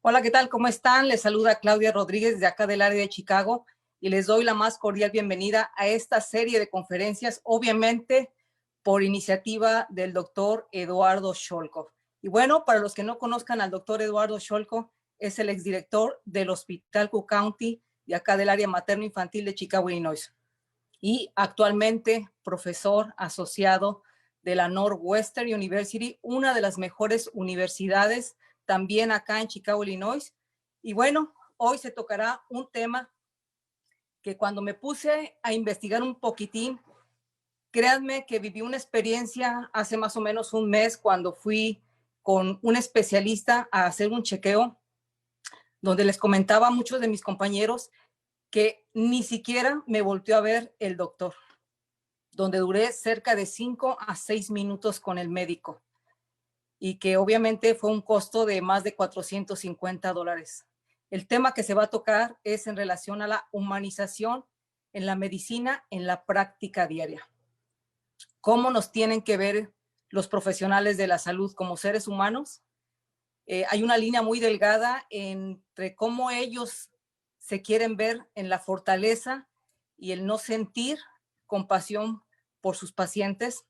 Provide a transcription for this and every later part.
Hola, ¿qué tal? ¿Cómo están? Les saluda Claudia Rodríguez de acá del área de Chicago y les doy la más cordial bienvenida a esta serie de conferencias, obviamente por iniciativa del doctor Eduardo Scholko. Y bueno, para los que no conozcan al doctor Eduardo Scholko, es el exdirector del Hospital Cook County de acá del área materno-infantil de Chicago, Illinois. Y actualmente profesor asociado de la Northwestern University, una de las mejores universidades también acá en Chicago, Illinois. Y bueno, hoy se tocará un tema que cuando me puse a investigar un poquitín, créanme que viví una experiencia hace más o menos un mes cuando fui con un especialista a hacer un chequeo, donde les comentaba a muchos de mis compañeros que ni siquiera me volteó a ver el doctor, donde duré cerca de 5 a 6 minutos con el médico y que obviamente fue un costo de más de $450. El tema que se va a tocar es en relación a la humanización en la medicina, en la práctica diaria. ¿Cómo nos tienen que ver los profesionales de la salud como seres humanos? Hay una línea muy delgada entre cómo ellos se quieren ver en la fortaleza y el no sentir compasión por sus pacientes.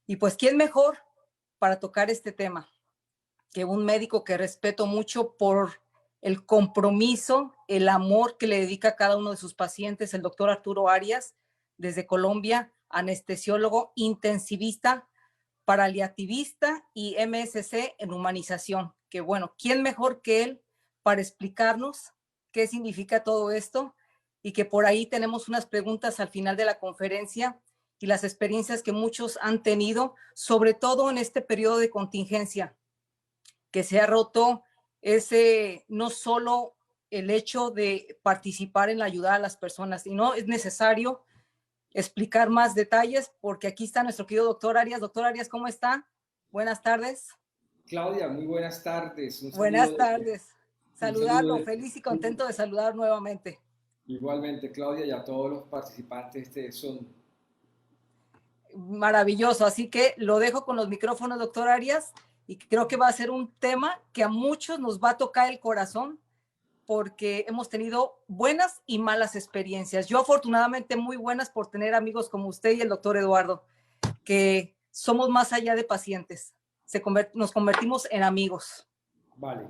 Y pues, ¿quién mejor para tocar este tema que un médico que respeto mucho por el compromiso, el amor que le dedica a cada uno de sus pacientes, el doctor Arturo Arias, desde Colombia, anestesiólogo, intensivista, paliativista y MSC en humanización? Que bueno, ¿quién mejor que él para explicarnos qué significa todo esto? Y que por ahí tenemos unas preguntas al final de la conferencia y las experiencias que muchos han tenido, sobre todo en este periodo de contingencia, que se ha roto ese, no solo el hecho de participar en la ayuda a las personas, sino es necesario explicar más detalles porque aquí está nuestro querido doctor Arias. Doctor Arias, ¿cómo está? Buenas tardes. Claudia, muy buenas tardes. Buenas tardes. Un saludo Saludarlo, feliz y contento de saludar nuevamente. igualmente, Claudia, y a todos los participantes de Zoom. Maravilloso, así que lo dejo con los micrófonos, doctor Arias, y creo que va a ser un tema que a muchos nos va a tocar el corazón porque hemos tenido buenas y malas experiencias. Yo afortunadamente muy buenas por tener amigos como usted y el doctor Eduardo, que somos más allá de pacientes, nos convertimos en amigos. Vale,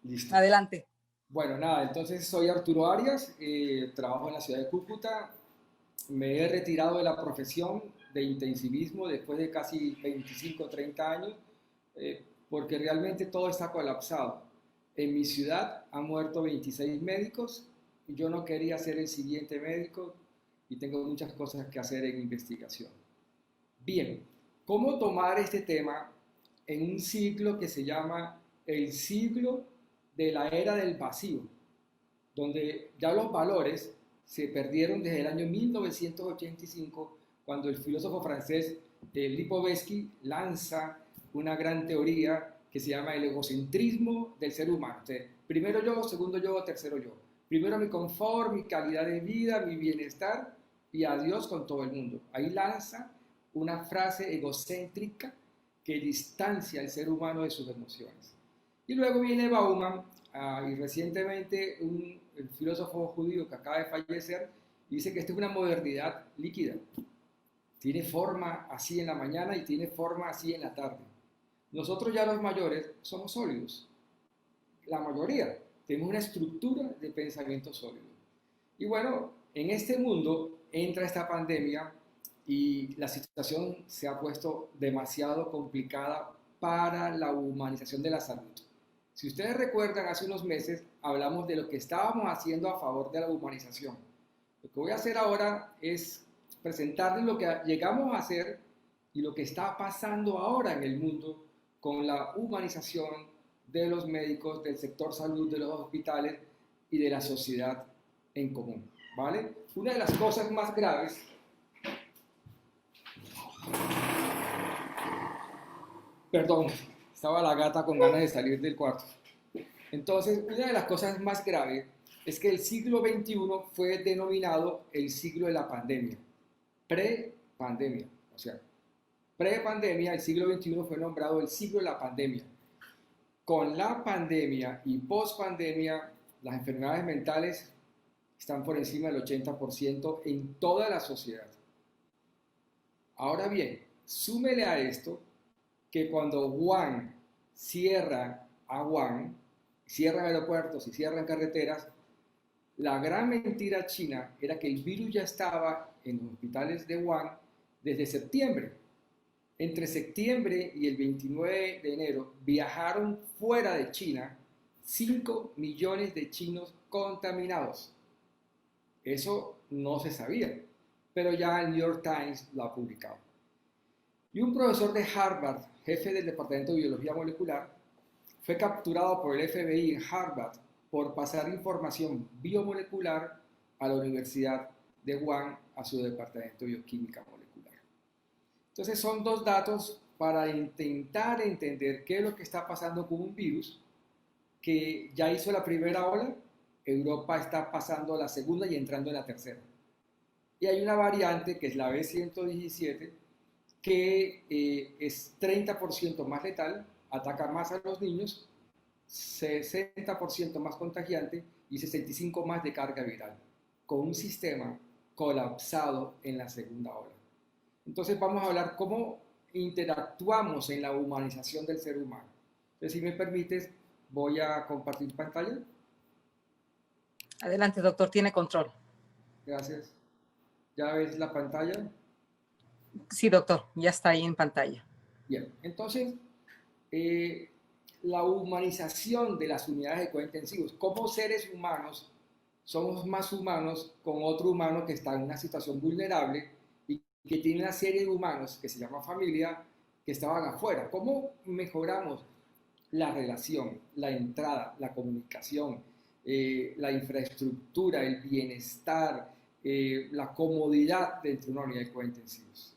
listo. Adelante. Bueno, nada, entonces soy Arturo Arias, trabajo en la ciudad de Cúcuta, me he retirado de la profesión de intensivismo después de casi 25 o 30 años, porque realmente todo está colapsado. En mi ciudad han muerto 26 médicos y yo no quería ser el siguiente médico y tengo muchas cosas que hacer en investigación. Bien, ¿cómo tomar este tema en un ciclo que se llama el siglo de la era del vacío, donde ya los valores se perdieron desde el año 1985, cuando el filósofo francés Lipovetsky lanza una gran teoría que se llama el egocentrismo del ser humano. Entonces, primero yo, segundo yo, tercero yo. Primero mi confort, mi calidad de vida, mi bienestar y adiós con todo el mundo. Ahí lanza una frase egocéntrica que distancia al ser humano de sus emociones. Y luego viene Bauman, y recientemente el filósofo judío que acaba de fallecer dice que esta es una modernidad líquida. Tiene forma así en la mañana y tiene forma así en la tarde. Nosotros ya los mayores somos sólidos. La mayoría tenemos una estructura de pensamiento sólido. Y bueno, en este mundo entra esta pandemia y la situación se ha puesto demasiado complicada para la humanización de la salud. Si ustedes recuerdan, hace unos meses hablamos de lo que estábamos haciendo a favor de la humanización. Lo que voy a hacer ahora es presentarles lo que llegamos a hacer y lo que está pasando ahora en el mundo con la humanización de los médicos, del sector salud, de los hospitales y de la sociedad en común, ¿vale? Una de las cosas más graves Perdón, estaba la gata con ganas de salir del cuarto. Entonces, una de las cosas más graves es que el siglo XXI fue denominado el siglo de la pandemia, pre-pandemia. O sea, pre-pandemia, el siglo XXI fue nombrado el siglo de la pandemia. con la pandemia y post-pandemia, las enfermedades mentales están por encima del 80% en toda la sociedad. Ahora bien, súmele a esto que cuando Wuhan cierra a Wuhan, cierran aeropuertos y cierran carreteras, la gran mentira china era que el virus ya estaba en los hospitales de Wuhan desde septiembre. Entre septiembre y el 29 de enero viajaron fuera de China 5 millones de chinos contaminados. Eso no se sabía, pero ya el New York Times lo ha publicado. Y un profesor de Harvard, jefe del Departamento de Biología Molecular, fue capturado por el FBI en Harvard por pasar información biomolecular a la Universidad de Wuhan, a su Departamento de Bioquímica Molecular. Entonces son dos datos para intentar entender qué es lo que está pasando con un virus que ya hizo la primera ola, Europa está pasando a la segunda y entrando en la tercera. Y hay una variante que es la B117 que es 30% más letal, ataca más a los niños, 60% más contagiante y 65% más de carga viral, con un sistema colapsado en la segunda ola. Entonces vamos a hablar cómo interactuamos en la humanización del ser humano. Entonces, si me permites, voy a compartir pantalla. Adelante, doctor, tiene control. Gracias. ¿Ya ves la pantalla? Sí, doctor, ya está ahí en pantalla. Bien, entonces, la humanización de las unidades de cuidados intensivos. Como seres humanos, somos más humanos con otro humano que está en una situación vulnerable y que tiene una serie de humanos que se llama familia que estaban afuera. ¿Cómo mejoramos la relación, la entrada, la comunicación, la infraestructura, el bienestar, la comodidad dentro de una unidad de cuidados intensivos?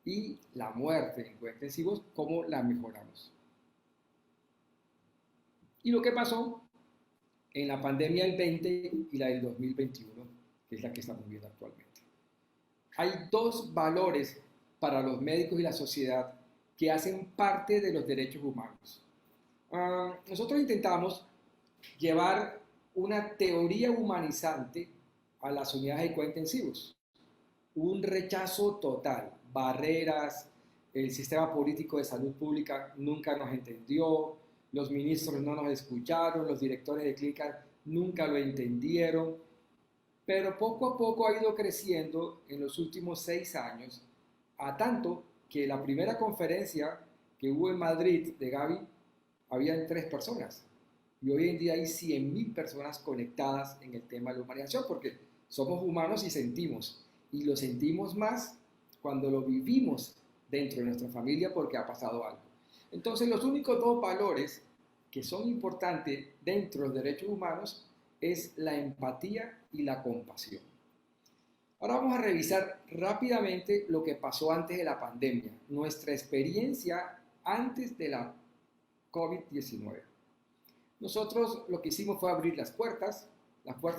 Y la muerte en cuidados intensivos, ¿cómo la mejoramos? Y lo que pasó en la pandemia del 20 y la del 2021, que es la que estamos viendo actualmente. Hay dos valores para los médicos y la sociedad que hacen parte de los derechos humanos. Nosotros intentamos llevar una teoría humanizante a las unidades de cuidados intensivos. Un rechazo total, barreras, el sistema político de salud pública nunca nos entendió, los ministros no nos escucharon, los directores de clínicas nunca lo entendieron, pero poco a poco ha ido creciendo en los últimos 6 años, a tanto que la primera conferencia que hubo en Madrid de Gavi, habían 3 personas, y hoy en día hay 100.000 personas conectadas en el tema de la humanización, porque somos humanos y sentimos, y lo sentimos más cuando lo vivimos dentro de nuestra familia porque ha pasado algo. Entonces, los únicos dos valores que son importantes dentro de los derechos humanos es la empatía y la compasión. Ahora vamos a revisar rápidamente lo que pasó antes de la pandemia, nuestra experiencia antes de la COVID-19. Nosotros lo que hicimos fue abrir las puertas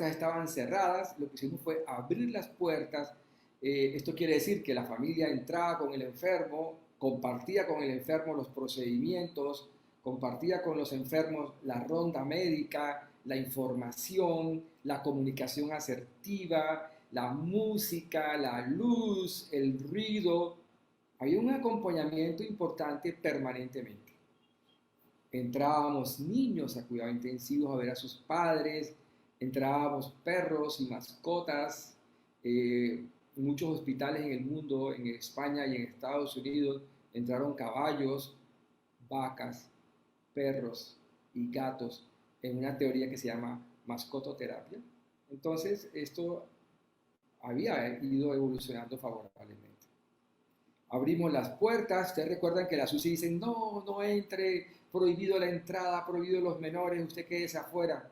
estaban cerradas, lo que hicimos fue abrir las puertas. Esto quiere decir que la familia entraba con el enfermo, compartía con el enfermo los procedimientos, compartía con los enfermos la ronda médica, la información, la comunicación asertiva, la música, la luz, el ruido. Había un acompañamiento importante permanentemente. Entrábamos niños a cuidados intensivos a ver a sus padres, entrábamos perros y mascotas. Muchos hospitales en el mundo, en España y en Estados Unidos, entraron caballos, vacas, perros y gatos en una teoría que se llama mascototerapia. Entonces, esto había ido evolucionando favorablemente. Abrimos las puertas, ustedes recuerdan que las UCI dicen, no, no entre, prohibido la entrada, prohibido los menores, usted quédese afuera.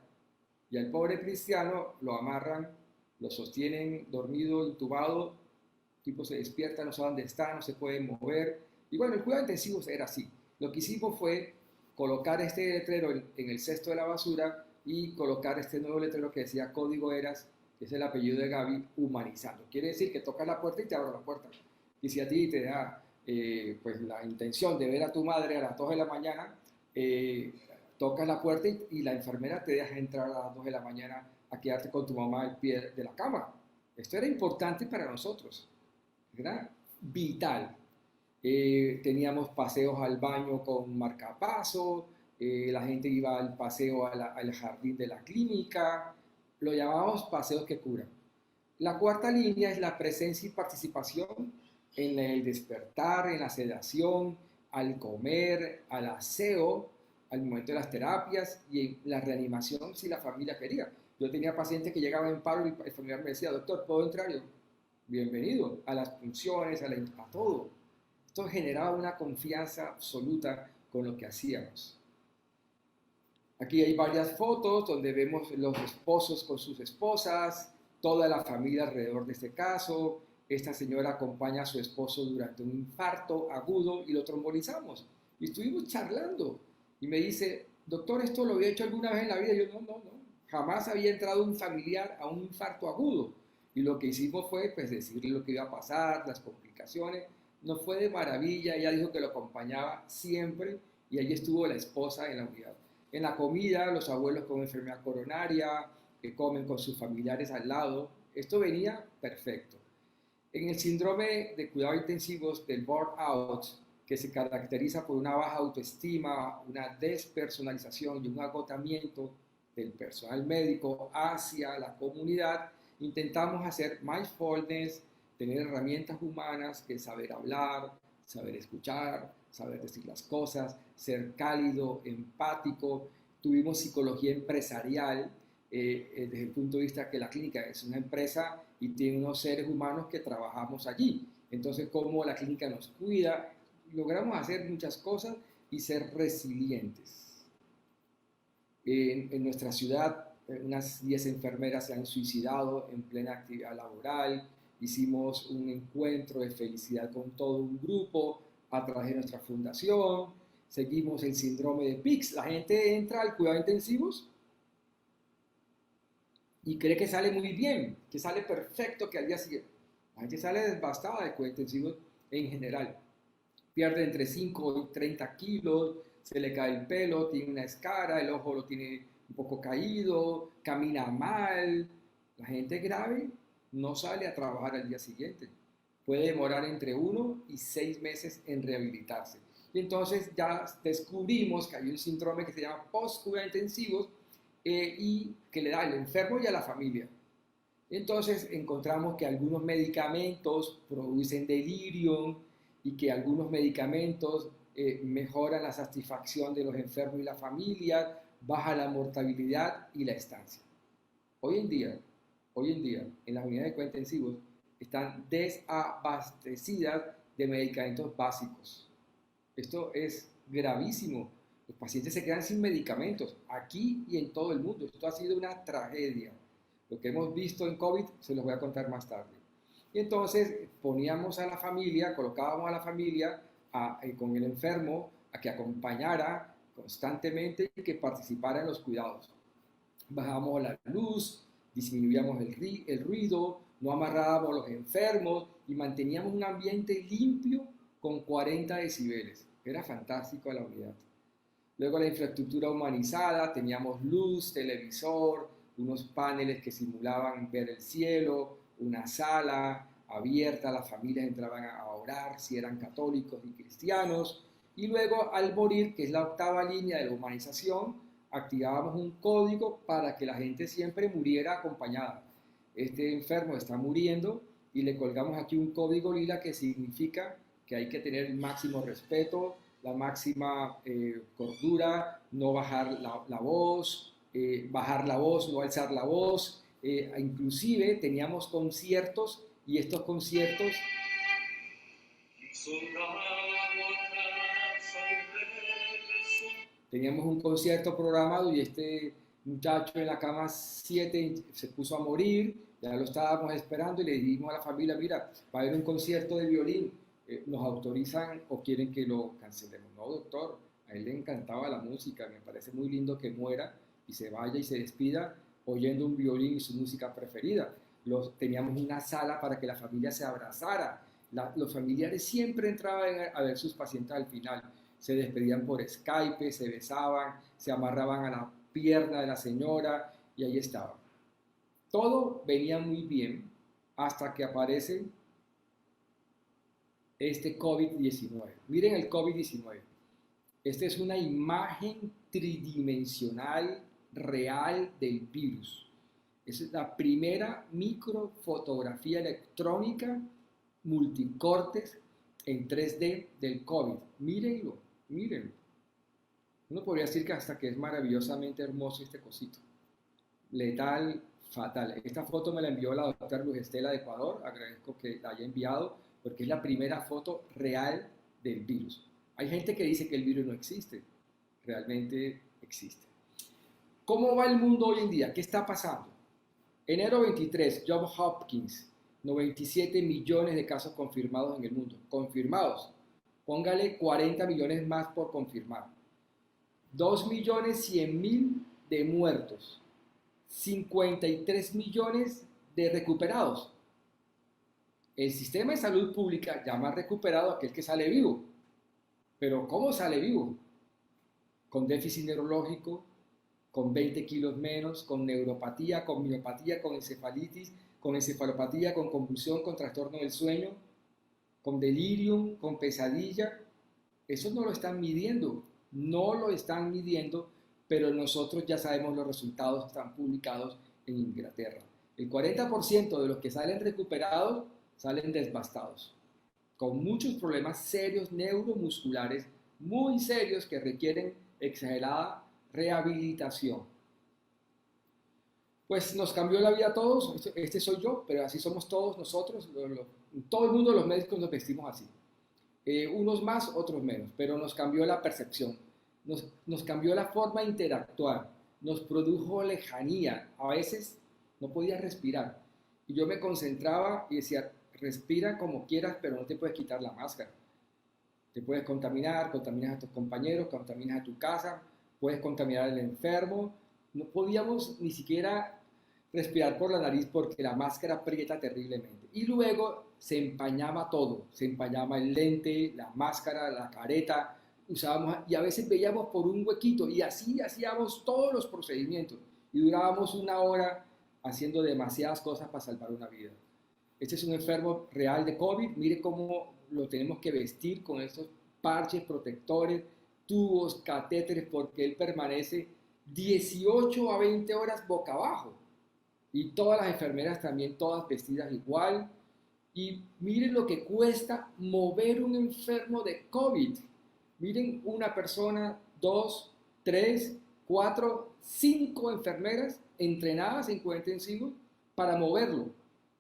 Y al pobre cristiano lo amarran, lo sostienen dormido, intubado, el tipo se despierta, no sabe dónde está, no se puede mover. Y bueno, el cuidado intensivo era así. Lo que hicimos fue colocar este letrero en el cesto de la basura y colocar este nuevo letrero que decía Código Eras, que es el apellido de Gavi, humanizando. Quiere decir que tocas la puerta y te abro la puerta. Y si a ti te da pues la intención de ver a tu madre a las 2 de la mañana, tocas la puerta y la enfermera te deja entrar a las 2 de la mañana a quedarte con tu mamá al pie de la cama. Esto era importante para nosotros, era vital. Teníamos paseos al baño con marcapaso, la gente iba al paseo al jardín de la clínica, lo llamábamos paseos que curan. La cuarta línea es la presencia y participación en el despertar, en la sedación, al comer, al aseo, al momento de las terapias y en la reanimación si la familia quería. Yo tenía pacientes que llegaban en paro y el familiar me decía, doctor, ¿puedo entrar? Yo, bienvenido a las funciones, a todo. Esto generaba una confianza absoluta con lo que hacíamos. Aquí hay varias fotos donde vemos los esposos con sus esposas, toda la familia alrededor de este caso. Esta señora acompaña a su esposo durante un infarto agudo y lo trombolizamos. Y estuvimos charlando. Y me dice, doctor, ¿esto lo había hecho alguna vez en la vida? Y yo, no. Jamás había entrado un familiar a un infarto agudo. Y lo que hicimos fue pues, decirle lo que iba a pasar, las complicaciones. Nos fue de maravilla. Ella dijo que lo acompañaba siempre. Y allí estuvo la esposa en la unidad. En la comida, los abuelos con enfermedad coronaria, que comen con sus familiares al lado. Esto venía perfecto. En el síndrome de cuidados intensivos del burnout, que se caracteriza por una baja autoestima, una despersonalización y un agotamiento del personal médico hacia la comunidad, intentamos hacer mindfulness, tener herramientas humanas que saber hablar, saber escuchar, saber decir las cosas, ser cálido, empático. Tuvimos psicología empresarial, desde el punto de vista que la clínica es una empresa y tiene unos seres humanos que trabajamos allí. Entonces, cómo la clínica nos cuida, logramos hacer muchas cosas y ser resilientes. En nuestra ciudad, unas 10 enfermeras se han suicidado en plena actividad laboral. Hicimos un encuentro de felicidad con todo un grupo a través de nuestra fundación. Seguimos el síndrome de PICS. La gente entra al cuidado intensivos y cree que sale muy bien, que sale perfecto, que al día siguiente. La gente sale devastada de cuidado intensivo en general. Pierde entre 5 y 30 kilos, se le cae el pelo, tiene una escara, el ojo lo tiene un poco caído, camina mal. La gente grave no sale a trabajar al día siguiente. Puede demorar entre 1 y 6 meses en rehabilitarse. Y entonces ya descubrimos que hay un síndrome que se llama post-cuidados intensivos y que le da al enfermo y a la familia. Entonces encontramos que algunos medicamentos producen delirium y que algunos medicamentos mejoran la satisfacción de los enfermos y la familia, baja la mortalidad y la estancia. Hoy en día, en las unidades de cuidados intensivos están desabastecidas de medicamentos básicos. Esto es gravísimo. Los pacientes se quedan sin medicamentos aquí y en todo el mundo. Esto ha sido una tragedia. Lo que hemos visto en COVID se los voy a contar más tarde. Y entonces poníamos a la familia, colocábamos a la familia con el enfermo a que acompañara constantemente y que participara en los cuidados. Bajábamos la luz, disminuíamos el ruido, no amarrábamos a los enfermos y manteníamos un ambiente limpio con 40 decibeles. Era fantástico la unidad. Luego la infraestructura humanizada, teníamos luz, televisor, unos paneles que simulaban ver el cielo, una sala abierta, las familias entraban a orar si eran católicos y cristianos. Y luego al morir, que es la octava línea de la humanización, activábamos un código para que la gente siempre muriera acompañada. Este enfermo está muriendo y le colgamos aquí un código lila que significa que hay que tener el máximo respeto, la máxima cordura, no bajar la voz, no alzar la voz. Inclusive teníamos conciertos y estos conciertos teníamos un concierto programado y este muchacho en la cama 7 se puso a morir, ya lo estábamos esperando y le dijimos a la familia, mira, va a haber un concierto de violín, ¿nos autorizan o quieren que lo cancelemos? No, doctor, a él le encantaba la música, me parece muy lindo que muera y se vaya y se despida oyendo un violín y su música preferida. Teníamos una sala para que la familia se abrazara. Los familiares siempre entraban a ver sus pacientes al final. se despedían por Skype, se besaban, se amarraban a la pierna de la señora y ahí estaban. Todo venía muy bien hasta que aparece este COVID-19. Miren el COVID-19. Esta es una imagen tridimensional real del virus. Esa es la primera microfotografía electrónica multicortes en 3D del COVID. Mírenlo, mírenlo. Uno podría decir que hasta que es maravillosamente hermoso este cosito. Letal, fatal. Esta foto me la envió la doctora Luz Estela de Ecuador. Agradezco que la haya enviado porque es la primera foto real del virus. Hay gente que dice que el virus no existe. Realmente existe. ¿Cómo va el mundo hoy en día? ¿Qué está pasando? Enero 23, Johns Hopkins, 97 millones de casos confirmados en el mundo. Confirmados. Póngale 40 millones más por confirmar. 2.100.000 de muertos. 53 millones de recuperados. El sistema de salud pública llama recuperado a aquel que sale vivo. Pero ¿cómo sale vivo? Con déficit neurológico, con 20 kilos menos, con neuropatía, con miopatía, con encefalitis, con encefalopatía, con convulsión, con trastorno del sueño, con delirium, con pesadilla. Eso no lo están midiendo, no lo están midiendo, pero nosotros ya sabemos los resultados, están publicados en Inglaterra. El 40% de los que salen recuperados salen devastados, con muchos problemas serios neuromusculares, muy serios que requieren exagerada rehabilitación. Pues nos cambió la vida a todos, este soy yo, pero así somos todos nosotros, todo el mundo, los médicos nos vestimos así. Unos más, otros menos, pero nos cambió la percepción, nos cambió la forma de interactuar, nos produjo lejanía, a veces no podía respirar. Y yo me concentraba y decía, respira como quieras, pero no te puedes quitar la máscara. Te puedes contaminar, contaminas a tus compañeros, contaminas a tu casa, puedes contaminar al enfermo. No podíamos ni siquiera respirar por la nariz porque la máscara aprieta terriblemente. Y luego se empañaba todo, se empañaba el lente, la máscara, la careta, usábamos, y a veces veíamos por un huequito y así hacíamos todos los procedimientos y durábamos 1 hora haciendo demasiadas cosas para salvar una vida. Este es un enfermo real de COVID, mire cómo lo tenemos que vestir con estos parches protectores, tubos, catéteres, porque él permanece 18 a 20 horas boca abajo. Y todas las enfermeras también, todas vestidas igual. Y miren lo que cuesta mover un enfermo de COVID. Miren una persona, 2, 3, 4, 5 enfermeras entrenadas en cuidado intensivo para moverlo.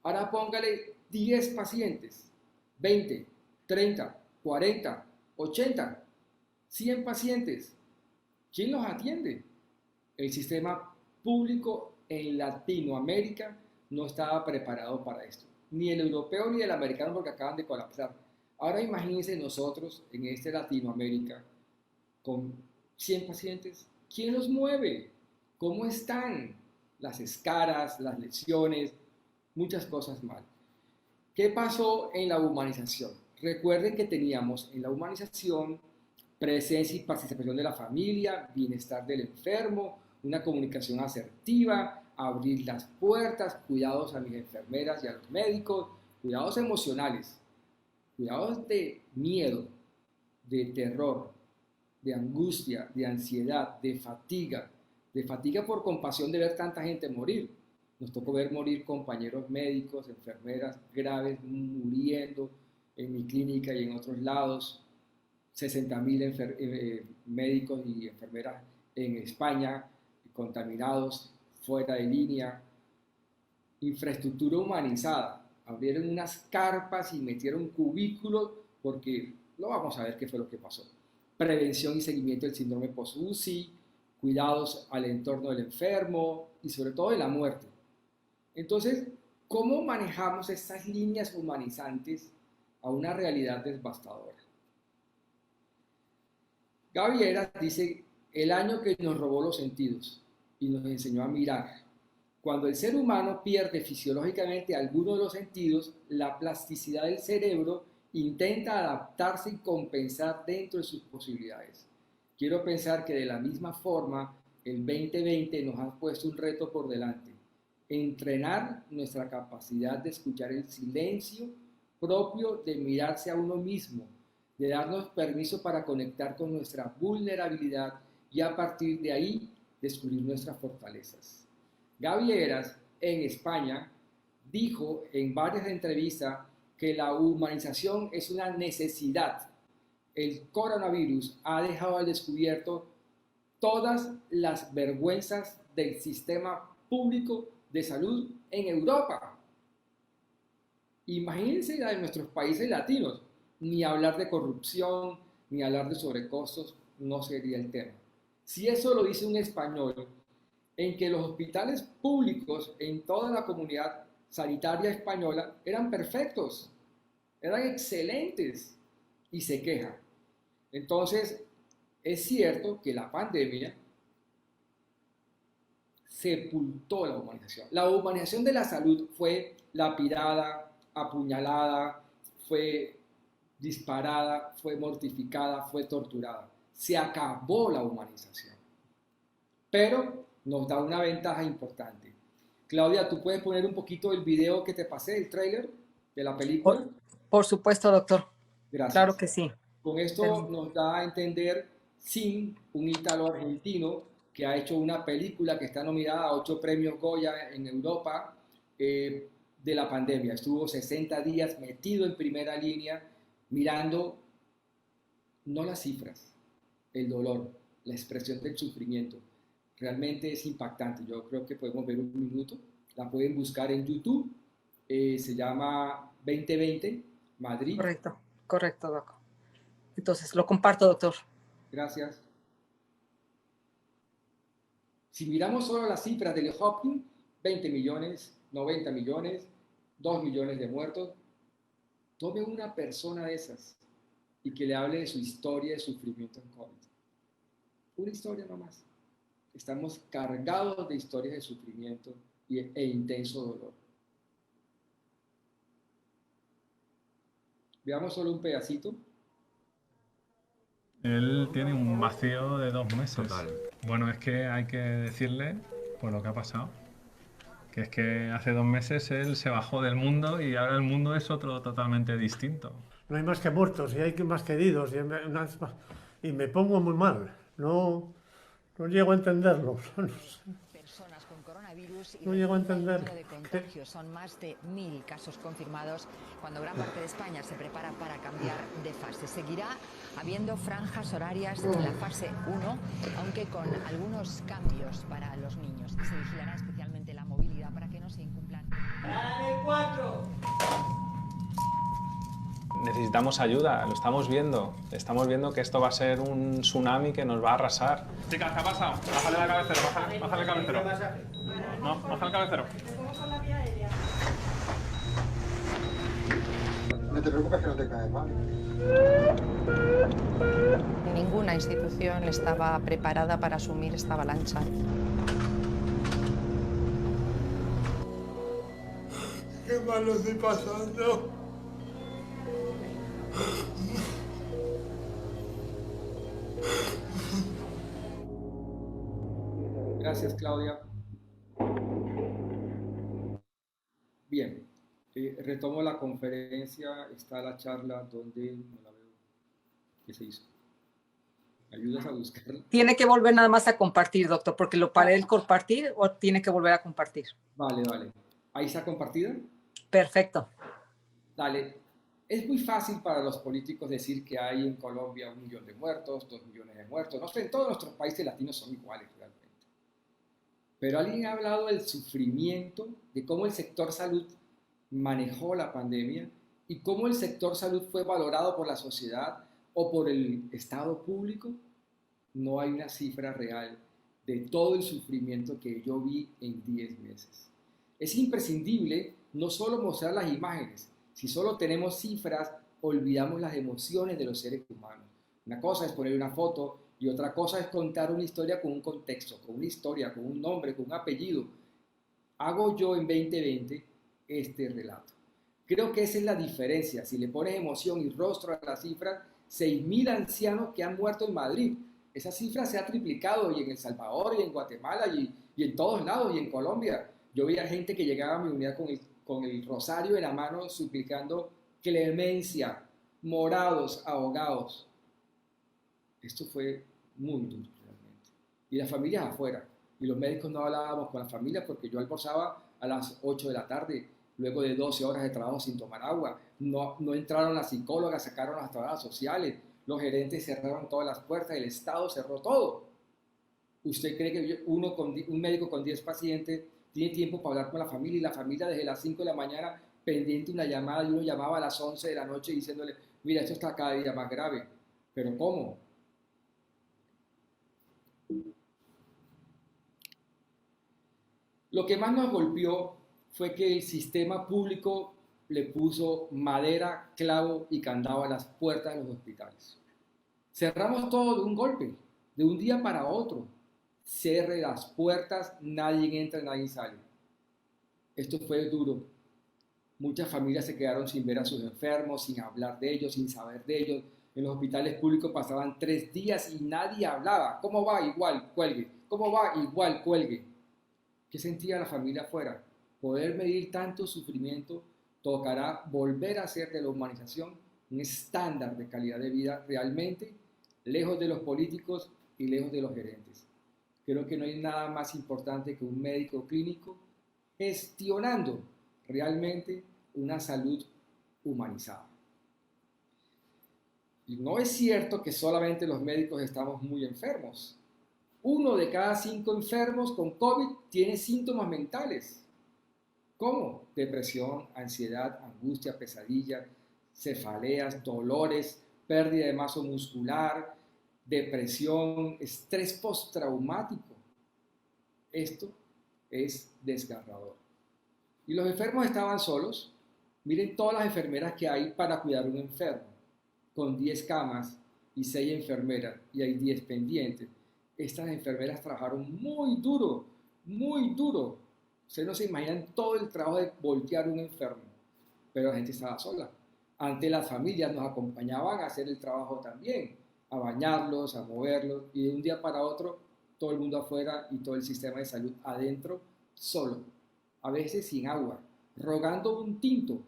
Ahora póngale 10 pacientes, 20, 30, 40, 80, 100 pacientes. ¿Quién los atiende? El sistema público en Latinoamérica no estaba preparado para esto. Ni el europeo ni el americano porque acaban de colapsar. Ahora imagínense nosotros en este Latinoamérica con 100 pacientes. ¿Quién los mueve? ¿Cómo están? Las escaras, las lesiones, muchas cosas mal. ¿Qué pasó en la humanización? Recuerden que teníamos en la humanización presencia y participación de la familia, bienestar del enfermo, una comunicación asertiva, abrir las puertas, cuidados a mis enfermeras y a los médicos, cuidados emocionales, cuidados de miedo, de terror, de angustia, de ansiedad, de fatiga por compasión de ver tanta gente morir. Nos tocó ver morir compañeros médicos, enfermeras graves, muriendo en mi clínica y en otros lados. 60.000 médicos y enfermeras en España contaminados, fuera de línea. Infraestructura humanizada. Abrieron unas carpas y metieron cubículos porque no vamos a ver qué fue lo que pasó. Prevención y seguimiento del síndrome post-UCI, cuidados al entorno del enfermo y sobre todo de la muerte. Entonces, ¿cómo manejamos estas líneas humanizantes a una realidad devastadora? Gaby Heras dice, el año que nos robó los sentidos y nos enseñó a mirar. Cuando el ser humano pierde fisiológicamente alguno de los sentidos, la plasticidad del cerebro intenta adaptarse y compensar dentro de sus posibilidades. Quiero pensar que de la misma forma el 2020 nos ha puesto un reto por delante: entrenar nuestra capacidad de escuchar el silencio propio de mirarse a uno mismo, de darnos permiso para conectar con nuestra vulnerabilidad y a partir de ahí descubrir nuestras fortalezas. Gaby Heras, en España, dijo en varias entrevistas que la humanización es una necesidad. El coronavirus ha dejado al descubierto todas las vergüenzas del sistema público de salud en Europa. Imagínense la de nuestros países latinos. Ni hablar de corrupción, ni hablar de sobrecostos, no sería el tema. Si eso lo dice un español, en que los hospitales públicos en toda la comunidad sanitaria española eran perfectos, eran excelentes, y se queja. Entonces, es cierto que la pandemia sepultó la humanización. La humanización de la salud fue lapidada, apuñalada, fue disparada, fue mortificada, fue torturada. Se acabó la humanización. Pero nos da una ventaja importante. Claudia, ¿tú puedes poner un poquito el video que te pasé, el tráiler de la película? Por supuesto, doctor. Gracias. Claro que sí. Con esto nos da a entender Sin, un ítalo argentino que ha hecho una película que está nominada a 8 premios Goya en Europa de la pandemia. Estuvo 60 días metido en primera línea mirando no las cifras, el dolor, la expresión del sufrimiento. Realmente es impactante. Yo creo que podemos ver un minuto. La pueden buscar en YouTube. Se llama 2020 Madrid. Correcto, doctor. Entonces, lo comparto, doctor. Gracias. Si miramos solo las cifras de Johns Hopkins, 20 millones, 90 millones, 2 millones de muertos. Tome una persona de esas y que le hable de su historia de sufrimiento en COVID. Una historia nomás. Estamos cargados de historias de sufrimiento e intenso dolor. Veamos solo un pedacito. Él tiene un vacío de 2 meses. Total. Bueno, es que hay que decirle por lo que ha pasado. Que es que hace 2 meses él se bajó del mundo y ahora el mundo es otro totalmente distinto. No hay más que muertos y hay más que heridos y me pongo muy mal. No llego a entenderlo. Personas con coronavirus y no llego a entender. El número de contagios son más de 1000 casos confirmados, cuando gran parte de España se prepara para cambiar de fase. Seguirá habiendo franjas horarias en la fase 1, aunque con algunos cambios para los niños. Se vigilará especialmente la movilidad para que no se incumplan. ¡Dale 4! Necesitamos ayuda, lo estamos viendo. Estamos viendo que esto va a ser un tsunami que nos va a arrasar. Chicas, ¿qué ha pasado? Bájale la cabecera, bájale el cabecero. No, baja el cabecero. No te preocupes que no te caes mal. Ninguna institución estaba preparada para asumir esta avalancha. Qué mal lo estoy pasando. Gracias, Claudia. Bien, retomo la conferencia. Está la charla donde no la veo. ¿Qué se hizo? ¿Me ayudas a buscarla? Tiene que volver nada más a compartir, doctor, porque lo paré el compartir o tiene que volver a compartir. Vale. ¿Ahí está compartida? Perfecto. Dale. Es muy fácil para los políticos decir que hay en Colombia 1 millón de muertos, 2 millones de muertos. No sé, en todos nuestros países latinos son iguales realmente. Pero alguien ha hablado del sufrimiento, de cómo el sector salud manejó la pandemia y cómo el sector salud fue valorado por la sociedad o por el Estado público. No hay una cifra real de todo el sufrimiento que yo vi en 10 meses. Es imprescindible no solo mostrar las imágenes. Si solo tenemos cifras, olvidamos las emociones de los seres humanos. Una cosa es poner una foto y otra cosa es contar una historia con un contexto, con una historia, con un nombre, con un apellido. Hago yo en 2020 este relato. Creo que esa es la diferencia. Si le pones emoción y rostro a la cifra, 6.000 ancianos que han muerto en Madrid. Esa cifra se ha triplicado y en El Salvador y en Guatemala y en todos lados y en Colombia. Yo veía gente que llegaba a mi unidad con el rosario en la mano suplicando clemencia, morados, ahogados. Esto fue muy duro realmente. Y las familias afuera. Y los médicos no hablábamos con las familias porque yo almorzaba a las 8 de la tarde, luego de 12 horas de trabajo sin tomar agua. No entraron las psicólogas, sacaron las trabajadoras sociales, los gerentes cerraron todas las puertas, el Estado cerró todo. ¿Usted cree que un médico con 10 pacientes tiene tiempo para hablar con la familia y la familia desde las 5 de la mañana pendiente una llamada y uno llamaba a las 11 de la noche diciéndole, mira, esto está cada día más grave? ¿Pero cómo? Lo que más nos golpeó fue que el sistema público le puso madera, clavo y candado a las puertas de los hospitales. Cerramos todo de un golpe, de un día para otro. Cierre las puertas, nadie entra, nadie sale. Esto fue duro. Muchas familias se quedaron sin ver a sus enfermos, sin hablar de ellos, sin saber de ellos. En los hospitales públicos pasaban 3 días y nadie hablaba. ¿Cómo va? Igual, cuelgue. ¿Cómo va? Igual, cuelgue. ¿Qué sentía la familia afuera? Poder medir tanto sufrimiento, tocará volver a hacer de la humanización un estándar de calidad de vida realmente lejos de los políticos y lejos de los gerentes. Creo que no hay nada más importante que un médico clínico gestionando realmente una salud humanizada. Y no es cierto que solamente los médicos estamos muy enfermos. 1 de cada 5 enfermos con COVID tiene síntomas mentales. ¿Cómo? Depresión, ansiedad, angustia, pesadillas, cefaleas, dolores, pérdida de masa muscular, depresión, estrés postraumático. Esto es desgarrador. Y los enfermos estaban solos. Miren todas las enfermeras que hay para cuidar a un enfermo, con 10 camas y 6 enfermeras, y hay 10 pendientes. Estas enfermeras trabajaron muy duro, muy duro. Ustedes no se imaginan todo el trabajo de voltear a un enfermo, pero la gente estaba sola. Antes las familias nos acompañaban a hacer el trabajo también, a bañarlos, a moverlos, y de un día para otro todo el mundo afuera y todo el sistema de salud adentro, solo, a veces sin agua, rogando un tinto.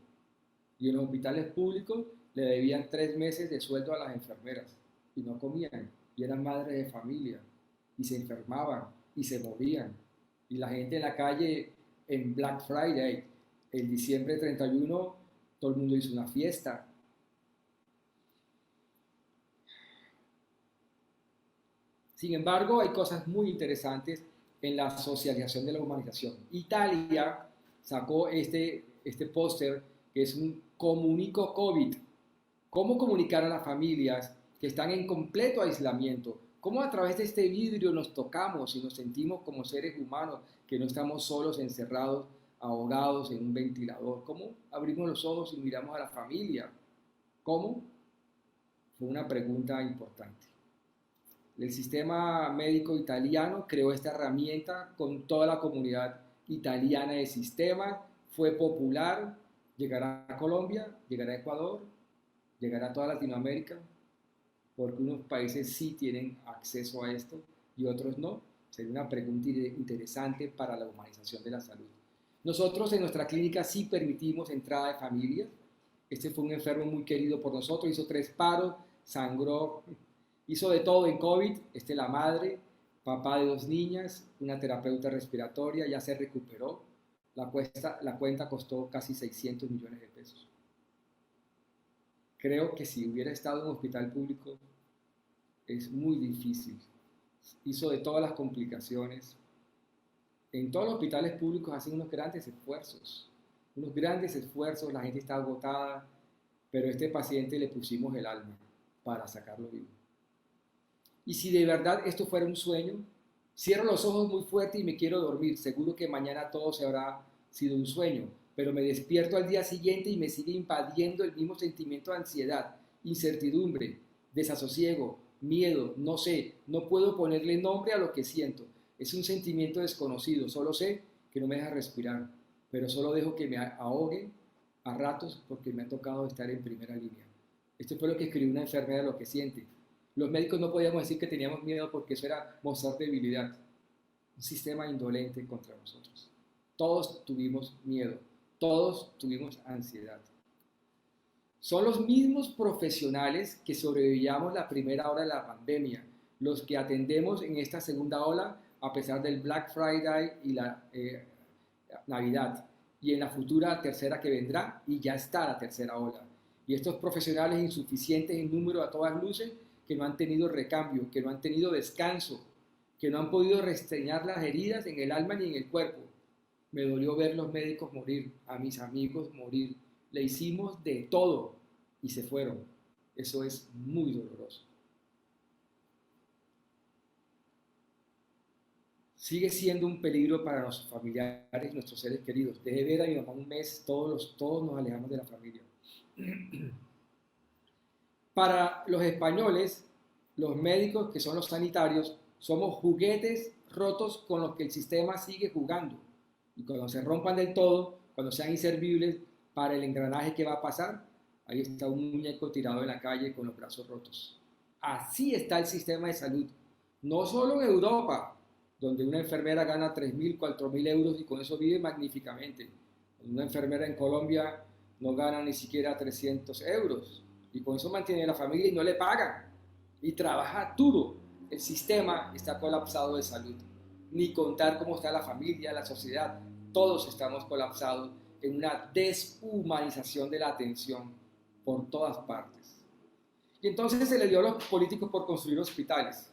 Y en los hospitales públicos le debían 3 meses de sueldo a las enfermeras y no comían, y eran madres de familia, y se enfermaban, y se morían. Y la gente en la calle en Black Friday, el diciembre 31, todo el mundo hizo una fiesta. Sin embargo, hay cosas muy interesantes en la socialización de la humanización. Italia sacó este póster que es un comunico COVID. ¿Cómo comunicar a las familias que están en completo aislamiento? ¿Cómo a través de este vidrio nos tocamos y nos sentimos como seres humanos, que no estamos solos, encerrados, ahogados en un ventilador? ¿Cómo abrimos los ojos y miramos a la familia? ¿Cómo? Fue una pregunta importante. El sistema médico italiano creó esta herramienta con toda la comunidad italiana de sistema, fue popular, llegará a Colombia, llegará a Ecuador, llegará a toda Latinoamérica, porque unos países sí tienen acceso a esto y otros no. Sería una pregunta interesante para la humanización de la salud. Nosotros en nuestra clínica sí permitimos entrada de familias. Este fue un enfermo muy querido por nosotros, hizo 3 paros, sangró, hizo de todo en COVID. La madre, papá de 2 niñas, una terapeuta respiratoria, ya se recuperó. La cuenta costó casi 600 millones de pesos. Creo que si hubiera estado en un hospital público es muy difícil. Hizo de todas las complicaciones. En todos los hospitales públicos hacen unos grandes esfuerzos, la gente está agotada, pero a este paciente le pusimos el alma para sacarlo vivo. Y si de verdad esto fuera un sueño, cierro los ojos muy fuerte y me quiero dormir, seguro que mañana todo se habrá sido un sueño, pero me despierto al día siguiente y me sigue invadiendo el mismo sentimiento de ansiedad, incertidumbre, desasosiego, miedo, no sé, no puedo ponerle nombre a lo que siento. Es un sentimiento desconocido, solo sé que no me deja respirar, pero solo dejo que me ahogue a ratos porque me ha tocado estar en primera línea. Esto fue lo que escribió una enfermera, lo que siente. Los médicos no podíamos decir que teníamos miedo porque eso era mostrar debilidad. Un sistema indolente contra nosotros. Todos tuvimos miedo, todos tuvimos ansiedad. Son los mismos profesionales que sobrevivíamos la primera hora de la pandemia, los que atendemos en esta segunda ola a pesar del Black Friday y la Navidad, y en la futura tercera que vendrá, y ya está la tercera ola. Y estos profesionales insuficientes en número a todas luces, que no han tenido recambio, que no han tenido descanso, que no han podido restreñar las heridas en el alma ni en el cuerpo. Me dolió ver los médicos morir, a mis amigos morir. Le hicimos de todo y se fueron. Eso es muy doloroso. Sigue siendo un peligro para nuestros familiares, nuestros seres queridos. Dejé ver a mi mamá un mes, todos nos alejamos de la familia. Para los españoles, los médicos, que son los sanitarios, somos juguetes rotos con los que el sistema sigue jugando. Y cuando se rompan del todo, cuando sean inservibles para el engranaje que va a pasar, ahí está un muñeco tirado en la calle con los brazos rotos. Así está el sistema de salud. No solo en Europa, donde una enfermera gana 3.000, 4.000 euros y con eso vive magníficamente. Una enfermera en Colombia no gana ni siquiera 300 euros y con eso mantiene a la familia y no le pagan. Y trabaja duro. El sistema está colapsado de salud. Ni contar cómo está la familia, la sociedad. Todos estamos colapsados en una deshumanización de la atención por todas partes. Y entonces se le dio a los políticos por construir hospitales.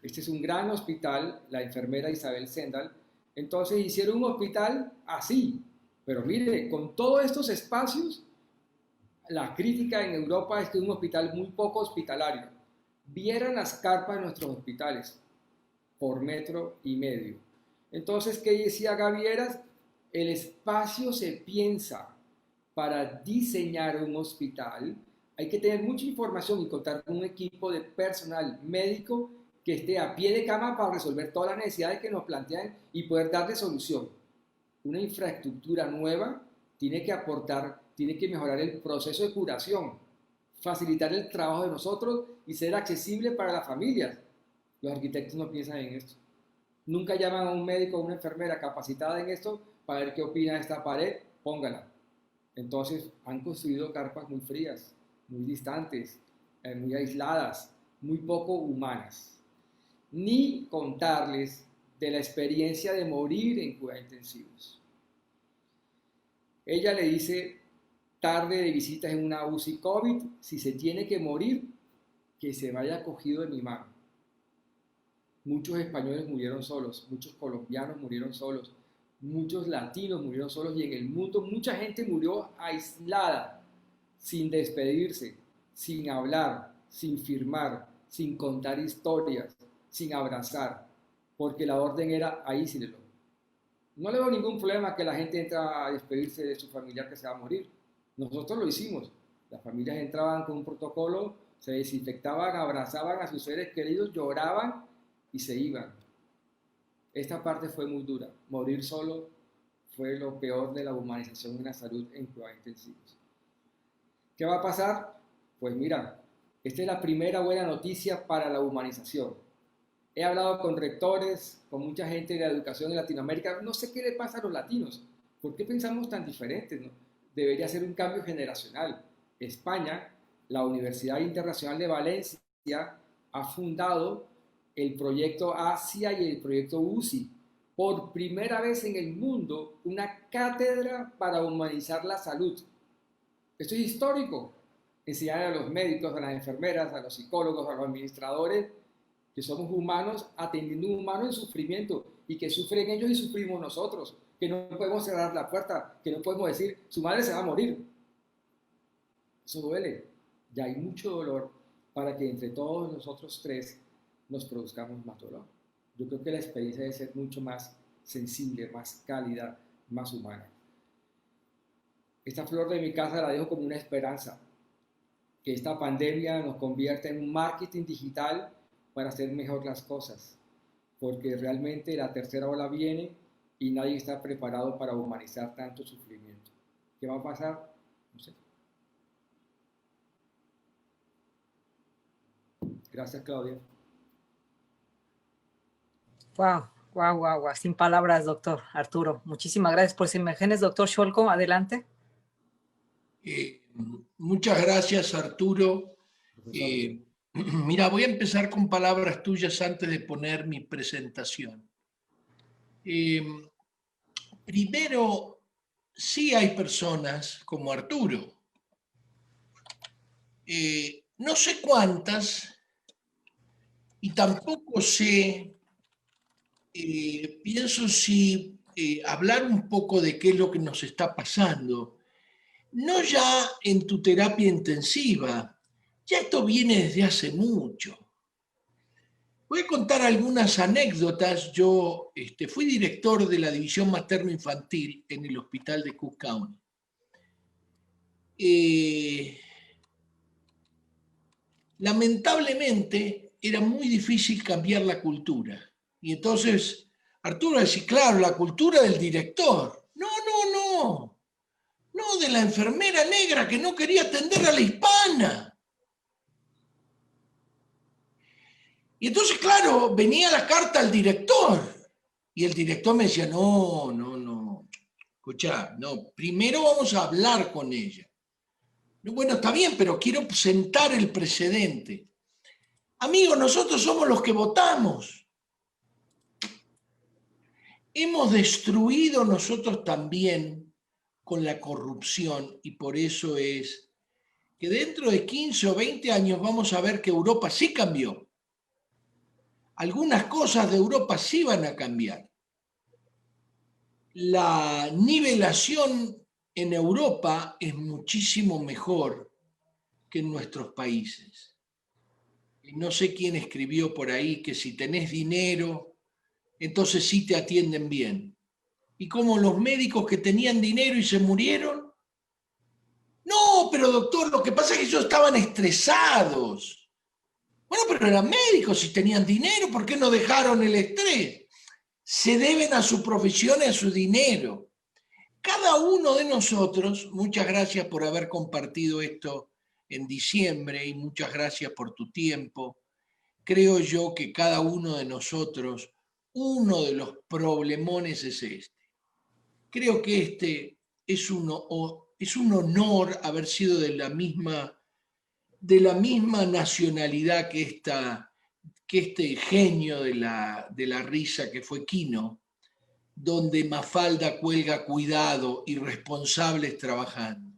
Este es un gran hospital, la enfermera Isabel Zendal. Entonces hicieron un hospital así. Pero mire, con todos estos espacios, la crítica en Europa es que es un hospital muy poco hospitalario. Vieran las carpas de nuestros hospitales por 1,5 metros. Entonces, ¿qué decía Gavieras? El espacio se piensa para diseñar un hospital. Hay que tener mucha información y contar con un equipo de personal médico que esté a pie de cama para resolver todas las necesidades que nos plantean y poder darle solución. Una infraestructura nueva tiene que aportar, tiene que mejorar el proceso de curación, facilitar el trabajo de nosotros y ser accesible para las familias. Los arquitectos no piensan en esto. Nunca llaman a un médico o una enfermera capacitada en esto para ver qué opina de esta pared, póngala. Entonces han construido carpas muy frías, muy distantes, muy aisladas, muy poco humanas. Ni contarles de la experiencia de morir en cuidados intensivos. Ella le dice, tarde de visitas en una UCI COVID, si se tiene que morir, que se vaya cogido de mi mano. Muchos españoles murieron solos, muchos colombianos murieron solos, muchos latinos murieron solos y en el mundo mucha gente murió aislada, sin despedirse, sin hablar, sin firmar, sin contar historias, sin abrazar, porque la orden era aíslelo. No le veo ningún problema que la gente entre a despedirse de su familiar que se va a morir. Nosotros lo hicimos. Las familias entraban con un protocolo, se desinfectaban, abrazaban a sus seres queridos, lloraban y se iban. Esta parte fue muy dura. Morir solo fue lo peor de la humanización de la salud en cuidados intensivos. ¿Qué va a pasar? Pues mira, esta es la primera buena noticia para la humanización. He hablado con rectores, con mucha gente de la educación en Latinoamérica. No sé qué le pasa a los latinos. ¿Por qué pensamos tan diferentes, no? Debería ser un cambio generacional. España, la Universidad Internacional de Valencia, ha fundado el proyecto ASIA y el proyecto UCI. Por primera vez en el mundo, una cátedra para humanizar la salud. Esto es histórico. Enseñar a los médicos, a las enfermeras, a los psicólogos, a los administradores, que somos humanos atendiendo a un humano en sufrimiento y que sufren ellos y sufrimos nosotros, que no podemos cerrar la puerta, que no podemos decir, su madre se va a morir. Eso duele. Ya hay mucho dolor para que entre todos nosotros tres nos produzcamos más dolor. Yo creo que la experiencia debe ser mucho más sensible, más cálida, más humana. Esta flor de mi casa la dejo como una esperanza, que esta pandemia nos convierta en un marketing digital para hacer mejor las cosas, porque realmente la tercera ola viene y nadie está preparado para humanizar tanto sufrimiento. ¿Qué va a pasar? No sé. Gracias, Claudia. Wow, wow, wow, wow. Sin palabras, doctor Arturo. Muchísimas gracias por sus imágenes. Doctor Scholko, adelante. Muchas gracias, Arturo. Mira, voy a empezar con palabras tuyas antes de poner mi presentación. Primero, sí hay personas como Arturo. No sé cuántas y tampoco sé, pienso si hablar un poco de qué es lo que nos está pasando. No ya en tu terapia intensiva, ya esto viene desde hace mucho. Voy a contar algunas anécdotas. Yo fui director de la división materno-infantil en el hospital de Cook County. Lamentablemente era muy difícil cambiar la cultura. Y entonces Arturo decía, claro, la cultura del director. No, no, no. No, de la enfermera negra que no quería atender a la hispana. Y entonces, claro, venía la carta al director. Y el director me decía, no, no, no. Escuchá, no, primero vamos a hablar con ella. Bueno, está bien, pero quiero sentar el precedente. Amigos, nosotros somos los que votamos. Hemos destruido nosotros también con la corrupción y por eso es que dentro de 15 o 20 años vamos a ver que Europa sí cambió. Algunas cosas de Europa sí van a cambiar. La nivelación en Europa es muchísimo mejor que en nuestros países. Y no sé quién escribió por ahí que si tenés dinero, entonces sí te atienden bien. ¿Y como los médicos que tenían dinero y se murieron? No, pero doctor, lo que pasa es que ellos estaban estresados. Bueno, pero eran médicos y tenían dinero, ¿por qué no dejaron el estrés? Se deben a su profesión y a su dinero. Cada uno de nosotros, muchas gracias por haber compartido esto en diciembre y muchas gracias por tu tiempo. Creo yo que cada uno de nosotros, uno de los problemones es este. Creo que este es un honor haber sido de la misma nacionalidad que este genio de la risa que fue Quino, donde Mafalda cuelga cuidado, irresponsables trabajando.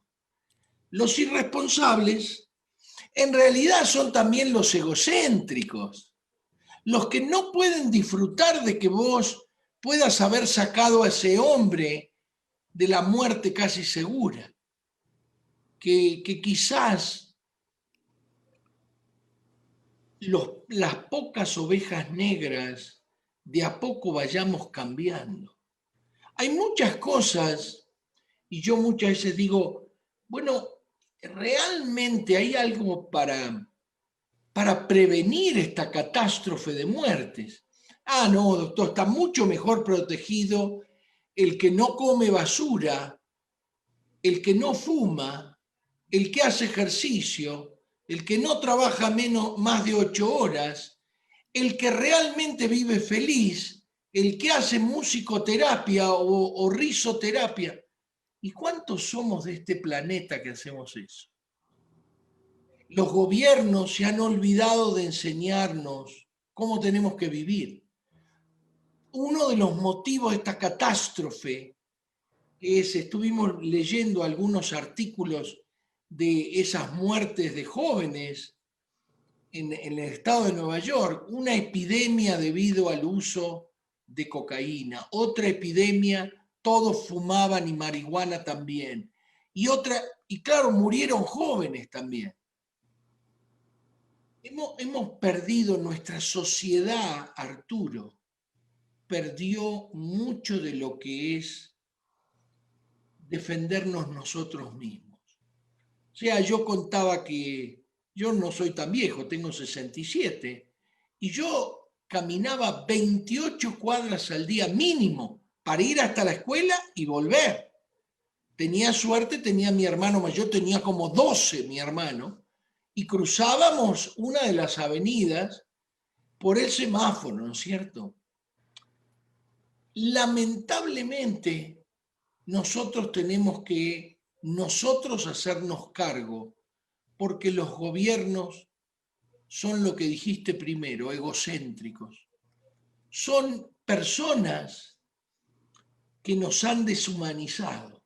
Los irresponsables en realidad son también los egocéntricos, los que no pueden disfrutar de que vos puedas haber sacado a ese hombre de la muerte casi segura, que quizás las pocas ovejas negras de a poco vayamos cambiando. Hay muchas cosas, y yo muchas veces digo, bueno, ¿realmente hay algo para prevenir esta catástrofe de muertes? Ah, no, doctor, está mucho mejor protegido el que no come basura, el que no fuma, el que hace ejercicio, el que no trabaja más de 8 horas, el que realmente vive feliz, el que hace musicoterapia o risoterapia. ¿Y cuántos somos de este planeta que hacemos eso? Los gobiernos se han olvidado de enseñarnos cómo tenemos que vivir. Uno de los motivos de esta catástrofe es, estuvimos leyendo algunos artículos de esas muertes de jóvenes en el estado de Nueva York, una epidemia debido al uso de cocaína, otra epidemia, todos fumaban y marihuana también, y claro, murieron jóvenes también. Hemos perdido nuestra sociedad, Arturo, perdió mucho de lo que es defendernos nosotros mismos. O sea, yo contaba que yo no soy tan viejo, tengo 67, y yo caminaba 28 cuadras al día mínimo para ir hasta la escuela y volver. Tenía suerte, tenía mi hermano mayor, tenía como 12 mi hermano, y cruzábamos una de las avenidas por el semáforo, ¿no es cierto? Lamentablemente, nosotros tenemos que hacernos cargo, porque los gobiernos son lo que dijiste primero, egocéntricos. Son personas que nos han deshumanizado.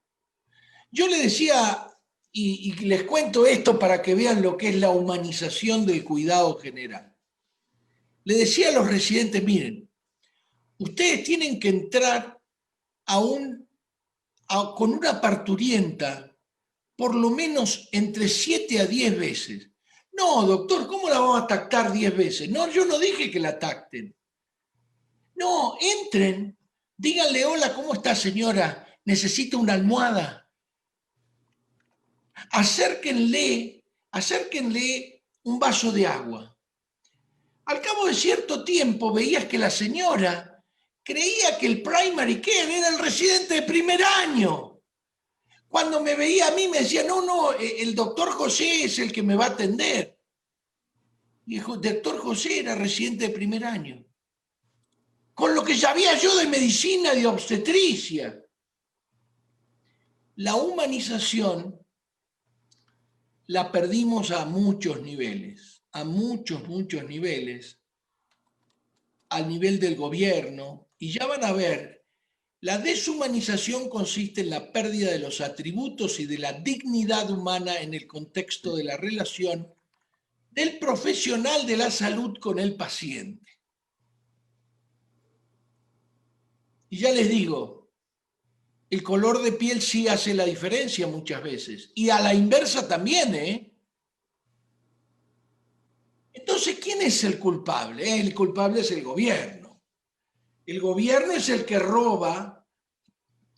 Yo le decía, y les cuento esto para que vean lo que es la humanización del cuidado general. Le decía a los residentes, miren, ustedes tienen que entrar con una parturienta por lo menos entre 7 a 10 veces. No, doctor, ¿cómo la vamos a tactar 10 veces? No, yo no dije que la tacten. No, entren, díganle, hola, ¿cómo está, señora? ¿Necesita una almohada? Acérquenle un vaso de agua. Al cabo de cierto tiempo veías que la señora creía que el primary care era el residente de primer año. Cuando me veía a mí me decía, no, el doctor José es el que me va a atender. Y el doctor José era residente de primer año. Con lo que sabía yo de medicina y de obstetricia. La humanización la perdimos a muchos niveles, muchos niveles, al nivel del gobierno, y ya van a ver, la deshumanización consiste en la pérdida de los atributos y de la dignidad humana en el contexto de la relación del profesional de la salud con el paciente. Y ya les digo, el color de piel sí hace la diferencia muchas veces, y a la inversa también, ¿eh? Entonces, ¿quién es el culpable? El culpable es el gobierno. El gobierno es el que roba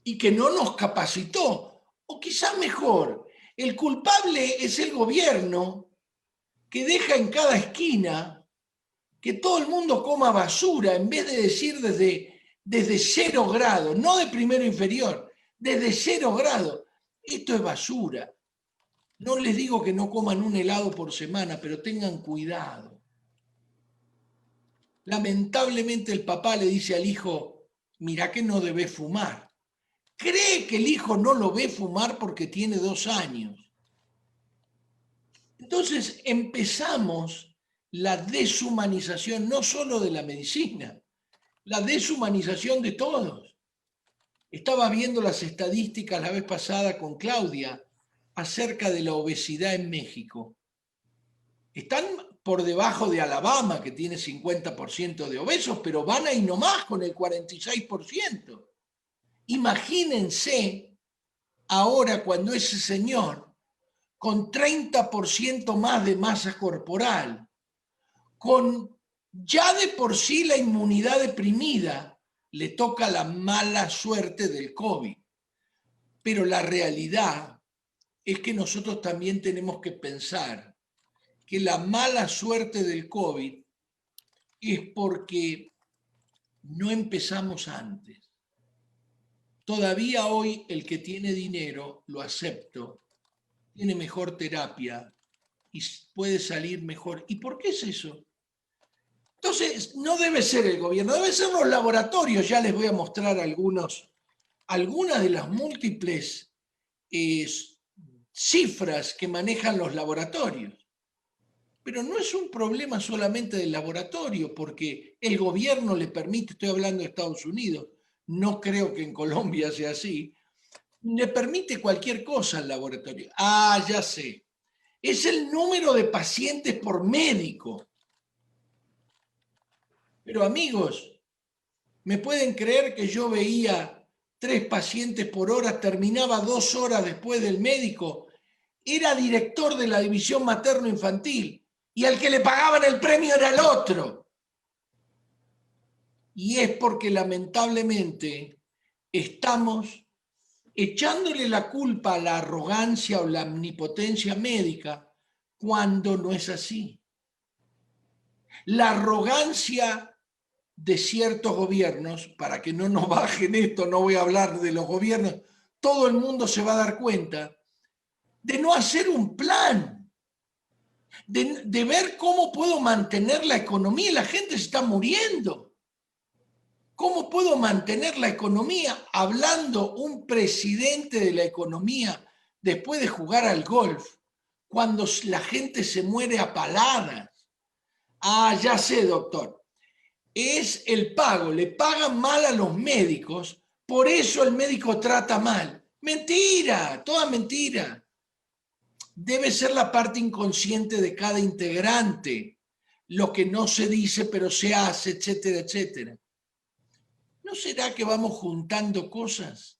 y que no nos capacitó. O quizás mejor, el culpable es el gobierno que deja en cada esquina que todo el mundo coma basura en vez de decir desde 0 grados, no de primero inferior, desde 0 grados. Esto es basura. No les digo que no coman un helado por semana, pero tengan cuidado. Lamentablemente el papá le dice al hijo, mira que no debes fumar. Cree que el hijo no lo ve fumar porque tiene 2 años. Entonces empezamos la deshumanización no solo de la medicina, la deshumanización de todos. Estaba viendo las estadísticas la vez pasada con Claudia acerca de la obesidad en México. Están por debajo de Alabama, que tiene 50% de obesos, pero van ahí nomás con el 46%. Imagínense ahora cuando ese señor, con 30% más de masa corporal, con ya de por sí la inmunidad deprimida, le toca la mala suerte del COVID. Pero la realidad es que nosotros también tenemos que pensar que la mala suerte del COVID es porque no empezamos antes. Todavía hoy el que tiene dinero, lo acepto, tiene mejor terapia y puede salir mejor. ¿Y por qué es eso? Entonces, no debe ser el gobierno, debe ser los laboratorios. Ya les voy a mostrar algunas de las múltiples cifras que manejan los laboratorios. Pero no es un problema solamente del laboratorio, porque el gobierno le permite, estoy hablando de Estados Unidos, no creo que en Colombia sea así, le permite cualquier cosa al laboratorio. Ah, ya sé, es el número de pacientes por médico. Pero amigos, ¿me pueden creer que yo veía 3 pacientes por hora, terminaba 2 horas después del médico? Era director de la división materno-infantil y al que le pagaban el premio era el otro. Y es porque lamentablemente estamos echándole la culpa a la arrogancia o la omnipotencia médica cuando no es así. La arrogancia de ciertos gobiernos, para que no nos bajen esto, no voy a hablar de los gobiernos, todo el mundo se va a dar cuenta de no hacer un plan, de ver cómo puedo mantener la economía. La gente se está muriendo. ¿Cómo puedo mantener la economía? Hablando un presidente de la economía después de jugar al golf, cuando la gente se muere a paladas. Ah, ya sé, doctor. Es el pago. Le pagan mal a los médicos, por eso el médico trata mal. Mentira, toda mentira. Debe ser la parte inconsciente de cada integrante, lo que no se dice pero se hace, etcétera, etcétera. ¿No será que vamos juntando cosas?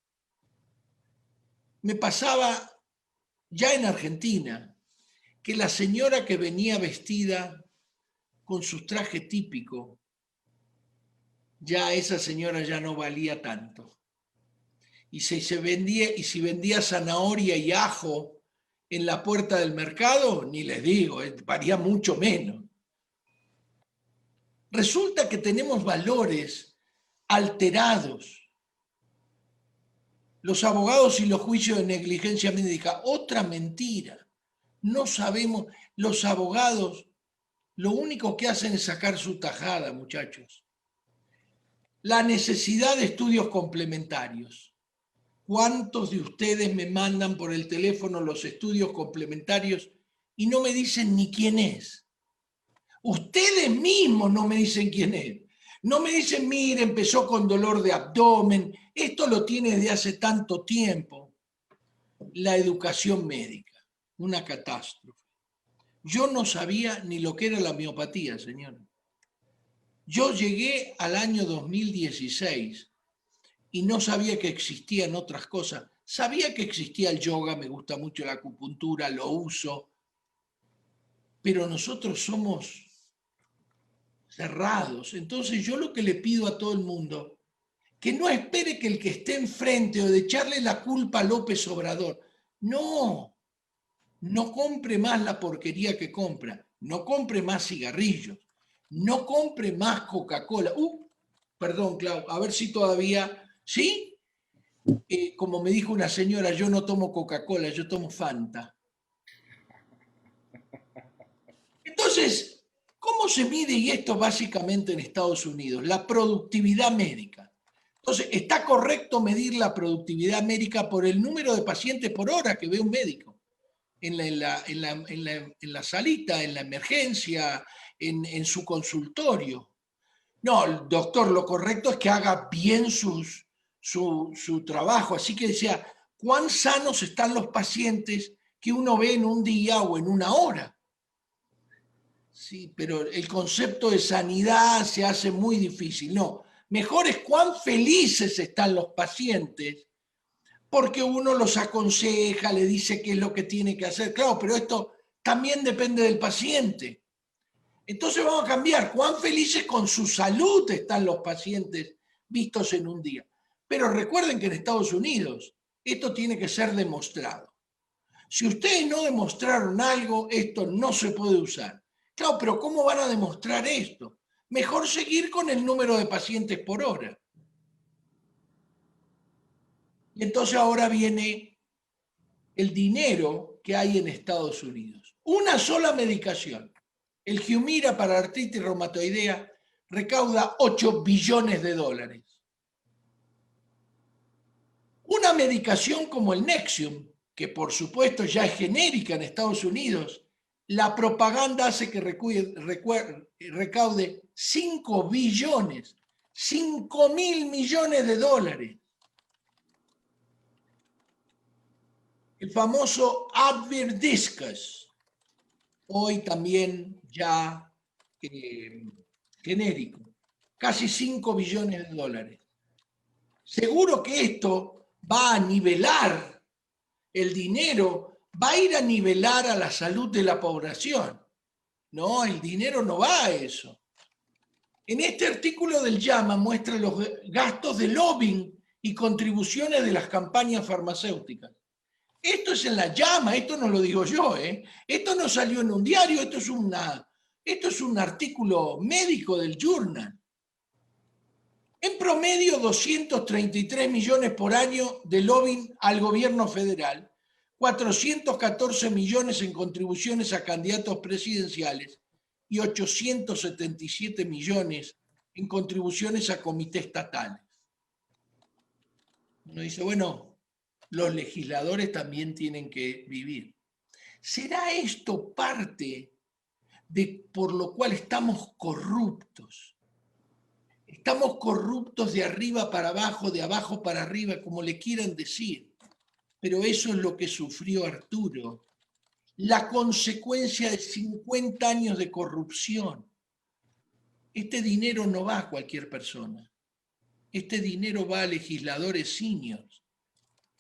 Me pasaba ya en Argentina que la señora que venía vestida con su traje típico, ya esa señora ya no valía tanto. Y si vendía zanahoria y ajo en la puerta del mercado, ni les digo, valía mucho menos. Resulta que tenemos valores alterados. Los abogados y los juicios de negligencia médica, otra mentira. No sabemos, los abogados lo único que hacen es sacar su tajada, muchachos. La necesidad de estudios complementarios. ¿Cuántos de ustedes me mandan por el teléfono los estudios complementarios y no me dicen ni quién es? Ustedes mismos no me dicen quién es. No me dicen, mire, empezó con dolor de abdomen, esto lo tiene desde hace tanto tiempo. La educación médica, una catástrofe. Yo no sabía ni lo que era la miopatía, señor. Yo llegué al año 2016 y no sabía que existían otras cosas. Sabía que existía el yoga, me gusta mucho la acupuntura, lo uso, pero nosotros somos cerrados. Entonces yo lo que le pido a todo el mundo, que no espere que el que esté enfrente o de echarle la culpa a López Obrador, no compre más la porquería que compra, no compre más cigarrillos, no compre más Coca-Cola. Perdón, Clau, a ver si todavía, ¿sí? Como me dijo una señora, yo no tomo Coca-Cola, yo tomo Fanta. Entonces, ¿cómo se mide? Y esto básicamente en Estados Unidos, la productividad médica. Entonces, ¿está correcto medir la productividad médica por el número de pacientes por hora que ve un médico? En la salita, en la emergencia, en su consultorio. No, doctor, lo correcto es que haga bien su trabajo. Así que decía, ¿cuán sanos están los pacientes que uno ve en un día o en una hora? Sí, pero el concepto de sanidad se hace muy difícil. No, mejor es cuán felices están los pacientes porque uno los aconseja, le dice qué es lo que tiene que hacer. Claro, pero esto también depende del paciente. Entonces vamos a cambiar. ¿Cuán felices con su salud están los pacientes vistos en un día? Pero recuerden que en Estados Unidos esto tiene que ser demostrado. Si ustedes no demostraron algo, esto no se puede usar. Claro, pero ¿cómo van a demostrar esto? Mejor seguir con el número de pacientes por hora. Y entonces ahora viene el dinero que hay en Estados Unidos. Una sola medicación, el Humira para artritis reumatoidea, recauda 8 billones de dólares. Una medicación como el Nexium, que por supuesto ya es genérica en Estados Unidos, la propaganda hace que recaude 5 billones, 5.000 millones de dólares. El famoso Advair Diskus, hoy también ya genérico, casi 5 billones de dólares. Seguro que esto va a nivelar el dinero, va a ir a nivelar a la salud de la población. No, el dinero no va a eso. En este artículo del JAMA muestra los gastos de lobbying y contribuciones de las campañas farmacéuticas. Esto es en la llama, esto no lo digo yo, esto no salió en un diario, esto es un artículo médico del Journal. En promedio 233 millones por año de lobbying al gobierno federal, 414 millones en contribuciones a candidatos presidenciales y 877 millones en contribuciones a comités estatales. Uno dice, bueno, los legisladores también tienen que vivir. ¿Será esto parte de por lo cual estamos corruptos? Estamos corruptos de arriba para abajo, de abajo para arriba, como le quieran decir. Pero eso es lo que sufrió Arturo. La consecuencia de 50 años de corrupción. Este dinero no va a cualquier persona. Este dinero va a legisladores seniors,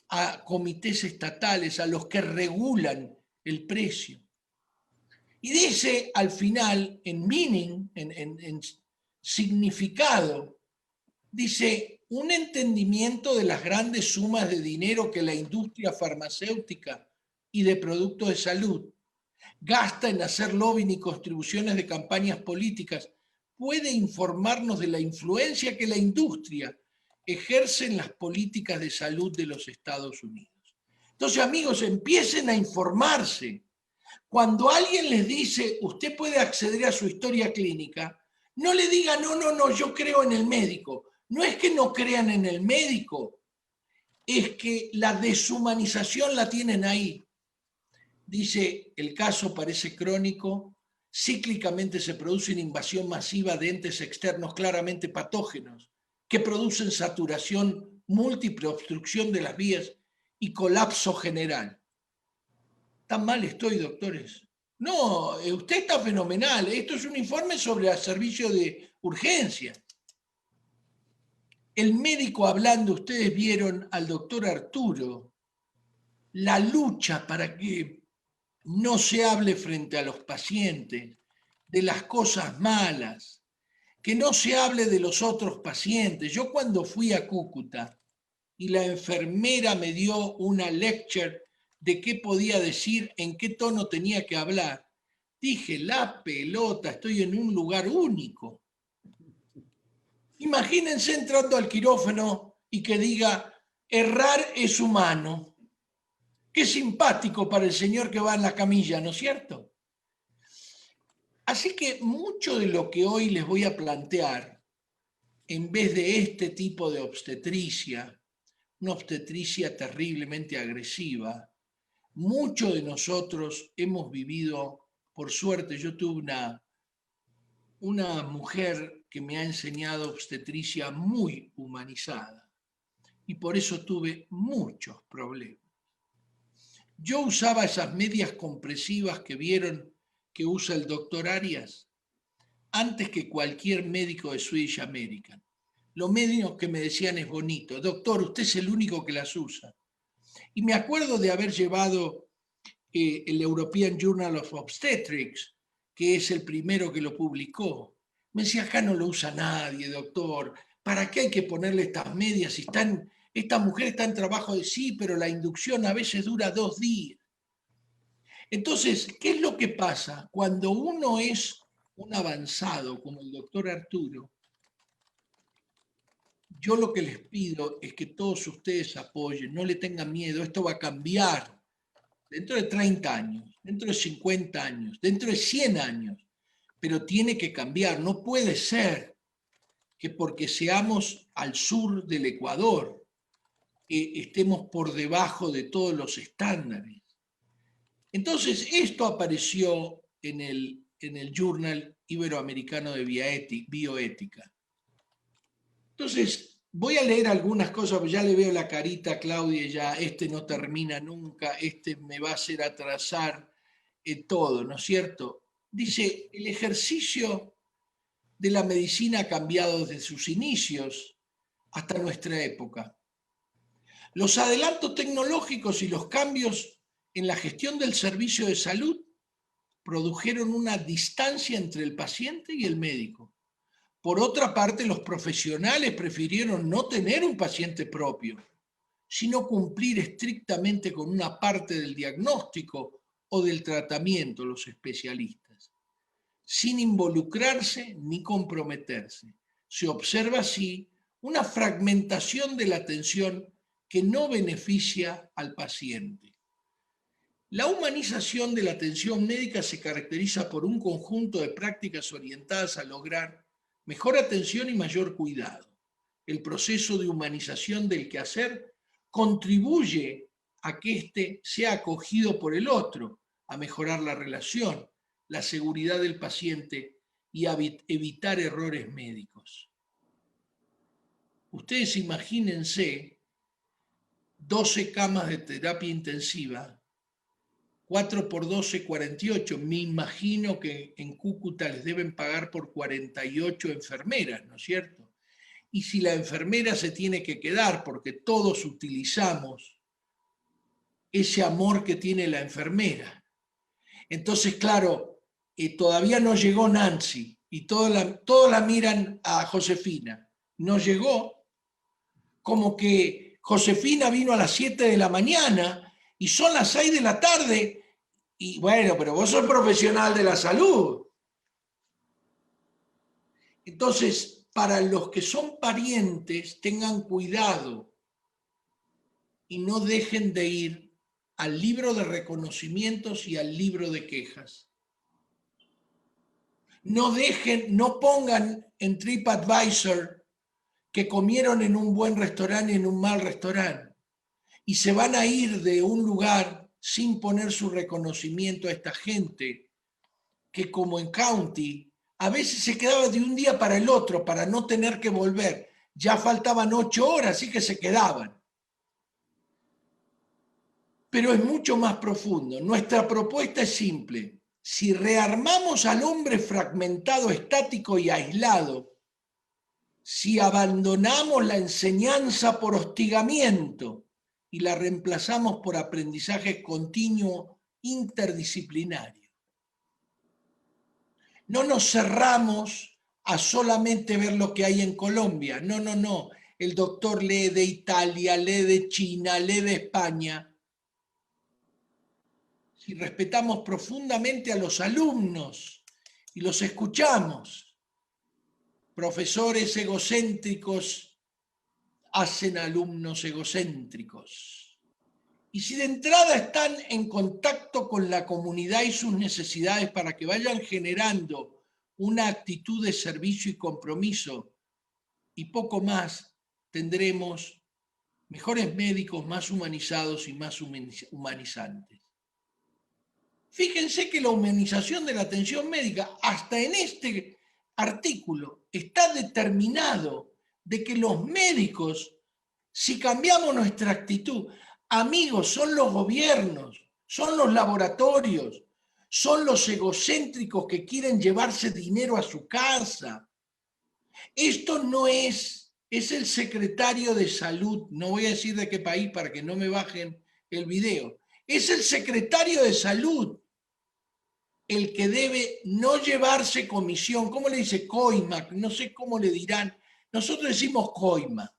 a comités estatales, a los que regulan el precio. Y dice al final, en meaning, en significado, dice un entendimiento de las grandes sumas de dinero que la industria farmacéutica y de productos de salud gasta en hacer lobbying y contribuciones de campañas políticas puede informarnos de la influencia que la industria ejerce en las políticas de salud de los Estados Unidos. Entonces, amigos, empiecen a informarse. Cuando alguien les dice, usted puede acceder a su historia clínica, no le diga, no, yo creo en el médico. No es que no crean en el médico, es que la deshumanización la tienen ahí. Dice, el caso parece crónico, cíclicamente se produce una invasión masiva de entes externos claramente patógenos que producen saturación múltiple, obstrucción de las vías y colapso general. ¿Tan mal estoy, doctores? No, usted está fenomenal. Esto es un informe sobre el servicio de urgencia. El médico hablando, ustedes vieron al doctor Arturo, la lucha para que no se hable frente a los pacientes de las cosas malas, que no se hable de los otros pacientes. Yo cuando fui a Cúcuta y la enfermera me dio una lecture de qué podía decir, en qué tono tenía que hablar, dije, la pelota, estoy en un lugar único. Imagínense entrando al quirófano y que diga, errar es humano. Qué simpático para el señor que va en la camilla, ¿no es cierto? Así que mucho de lo que hoy les voy a plantear, en vez de este tipo de obstetricia, una obstetricia terriblemente agresiva, muchos de nosotros hemos vivido, por suerte, yo tuve una mujer que me ha enseñado obstetricia muy humanizada y por eso tuve muchos problemas. Yo usaba esas medias compresivas que vieron que usa el doctor Arias antes que cualquier médico de Swedish American. Los médicos que me decían es bonito, doctor, usted es el único que las usa. Y me acuerdo de haber llevado el European Journal of Obstetrics, que es el primero que lo publicó. Me decía, acá no lo usa nadie, doctor. ¿Para qué hay que ponerle estas medias? Si esta mujer está en trabajo de sí, pero la inducción a veces dura 2 días. Entonces, ¿qué es lo que pasa? Cuando uno es un avanzado como el doctor Arturo, yo lo que les pido es que todos ustedes apoyen, no le tengan miedo, esto va a cambiar dentro de 30 años, dentro de 50 años, dentro de 100 años, pero tiene que cambiar. No puede ser que porque seamos al sur del Ecuador estemos por debajo de todos los estándares. Entonces, esto apareció en el Journal Iberoamericano de Bioética. Entonces, voy a leer algunas cosas, pues ya le veo la carita a Claudia, ya no termina nunca, me va a hacer atrasar todo, ¿no es cierto? Dice, el ejercicio de la medicina ha cambiado desde sus inicios hasta nuestra época. Los adelantos tecnológicos y los cambios en la gestión del servicio de salud produjeron una distancia entre el paciente y el médico. Por otra parte, los profesionales prefirieron no tener un paciente propio, sino cumplir estrictamente con una parte del diagnóstico o del tratamiento, los especialistas, sin involucrarse ni comprometerse. Se observa así una fragmentación de la atención que no beneficia al paciente. La humanización de la atención médica se caracteriza por un conjunto de prácticas orientadas a lograr mejor atención y mayor cuidado. El proceso de humanización del quehacer contribuye a que éste sea acogido por el otro, a mejorar la relación, la seguridad del paciente y a evitar errores médicos. Ustedes imagínense 12 camas de terapia intensiva, 4 por 12, 48. Me imagino que en Cúcuta les deben pagar por 48 enfermeras, ¿no es cierto? Y si la enfermera se tiene que quedar, porque todos utilizamos ese amor que tiene la enfermera. Entonces, claro, todavía no llegó Nancy y todos la miran a Josefina. No llegó, como que Josefina vino a las 7 de la mañana y son las 6 de la tarde. Y bueno, pero vos sos profesional de la salud. Entonces, para los que son parientes, tengan cuidado y no dejen de ir al libro de reconocimientos y al libro de quejas. No pongan en TripAdvisor que comieron en un buen restaurante y en un mal restaurante. Y se van a ir de un lugar sin poner su reconocimiento a esta gente que, como en County, a veces se quedaba de un día para el otro para no tener que volver. Ya faltaban 8 horas, así que se quedaban. Pero es mucho más profundo. Nuestra propuesta es simple. Si rearmamos al hombre fragmentado, estático y aislado, si abandonamos la enseñanza por hostigamiento y la reemplazamos por aprendizaje continuo interdisciplinario, no nos cerramos a solamente ver lo que hay en Colombia. No. El doctor lee de Italia, lee de China, lee de España. Si respetamos profundamente a los alumnos y los escuchamos, profesores egocéntricos hacen alumnos egocéntricos. Y si de entrada están en contacto con la comunidad y sus necesidades para que vayan generando una actitud de servicio y compromiso y poco más, tendremos mejores médicos, más humanizados y más humanizantes. Fíjense que la humanización de la atención médica, hasta en este artículo, está determinado de que los médicos, si cambiamos nuestra actitud, amigos, son los gobiernos, son los laboratorios, son los egocéntricos que quieren llevarse dinero a su casa. Esto no es el secretario de salud, no voy a decir de qué país para que no me bajen el video, es el secretario de salud el que debe no llevarse comisión. ¿Cómo le dice? Coima, no sé cómo le dirán. Nosotros decimos coima.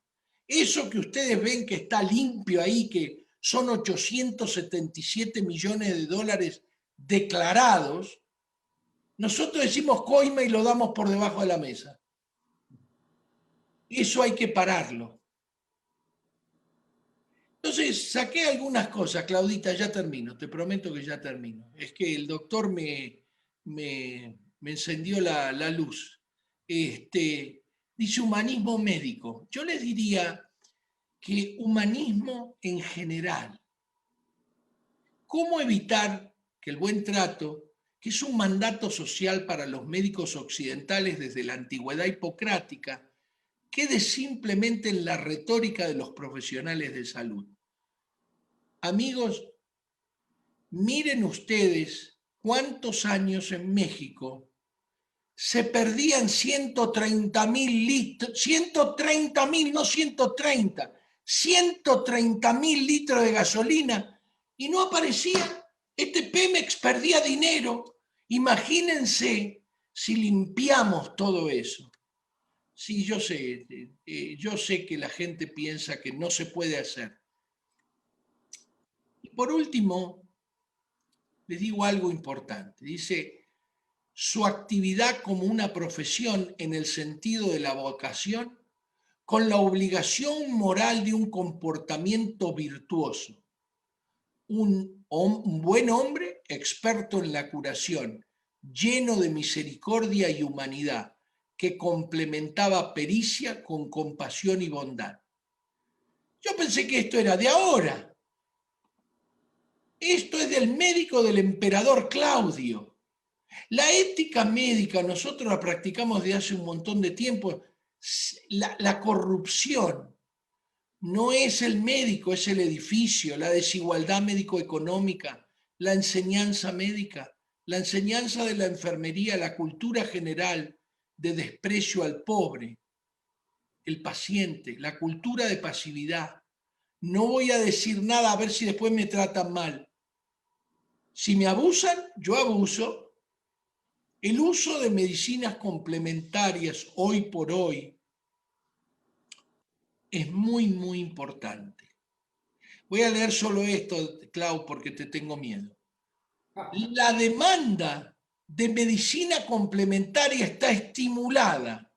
Eso que ustedes ven que está limpio ahí, que son 877 millones de dólares declarados, nosotros decimos coima y lo damos por debajo de la mesa. Eso hay que pararlo. Entonces, saqué algunas cosas, Claudita, ya termino, te prometo que ya termino. Es que el doctor me encendió la luz. Dice humanismo médico. Yo les diría que humanismo en general. ¿Cómo evitar que el buen trato, que es un mandato social para los médicos occidentales desde la antigüedad hipocrática, quede simplemente en la retórica de los profesionales de salud? Amigos, miren ustedes cuántos años en México se perdían 130.000 litros, 130.000, no 130, 130.000 litros de gasolina y no aparecía. Pemex perdía dinero. Imagínense si limpiamos todo eso. Sí, yo sé que la gente piensa que no se puede hacer. Y por último, les digo algo importante. Dice, su actividad como una profesión en el sentido de la vocación con la obligación moral de un comportamiento virtuoso. Un buen hombre experto en la curación, lleno de misericordia y humanidad, que complementaba pericia con compasión y bondad. Yo pensé que esto era de ahora. Esto es del médico del emperador Claudio. La ética médica nosotros la practicamos desde hace un montón de tiempo. La corrupción no es el médico, es el edificio, la desigualdad médico-económica, la enseñanza médica, la enseñanza de la enfermería, la cultura general de desprecio al pobre, el paciente, la cultura de pasividad. No voy a decir nada a ver si después me tratan mal. Si me abusan, yo abuso. El uso de medicinas complementarias hoy por hoy es muy, muy importante. Voy a leer solo esto, Clau, porque te tengo miedo. La demanda de medicina complementaria está estimulada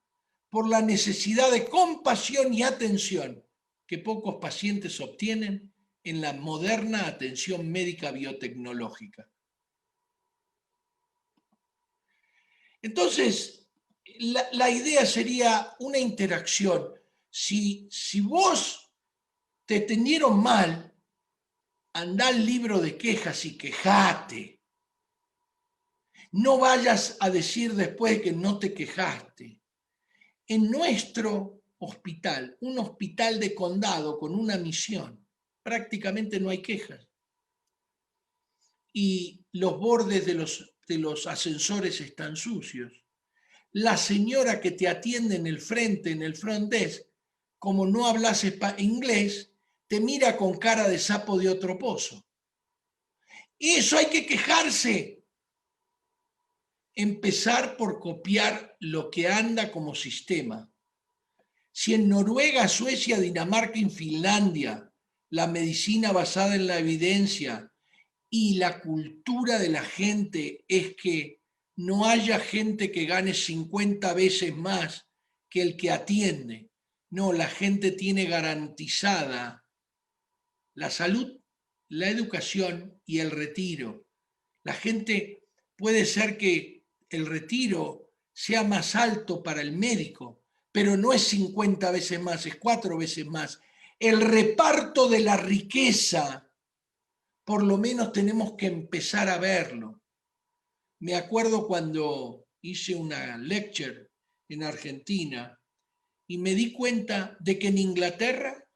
por la necesidad de compasión y atención que pocos pacientes obtienen en la moderna atención médica biotecnológica. Entonces, la idea sería una interacción. Si vos te atendieron mal, andá al libro de quejas y quejate. No vayas a decir después que no te quejaste. En nuestro hospital, un hospital de condado con una misión, prácticamente no hay quejas. Y los bordes de los ascensores están sucios. La señora que te atiende en el frente, en el front desk, como no hablas inglés, te mira con cara de sapo de otro pozo. Eso hay que quejarse. Empezar por copiar lo que anda como sistema. Si en Noruega, Suecia, Dinamarca y Finlandia la medicina basada en la evidencia y la cultura de la gente es que no haya gente que gane 50 veces más que el que atiende. No, la gente tiene garantizada la salud, la educación y el retiro. La gente puede ser que el retiro sea más alto para el médico, pero no es 50 veces más, es 4 veces más. El reparto de la riqueza, por lo menos tenemos que empezar a verlo. Me acuerdo cuando hice una lecture en Argentina y me di cuenta de que en Inglaterra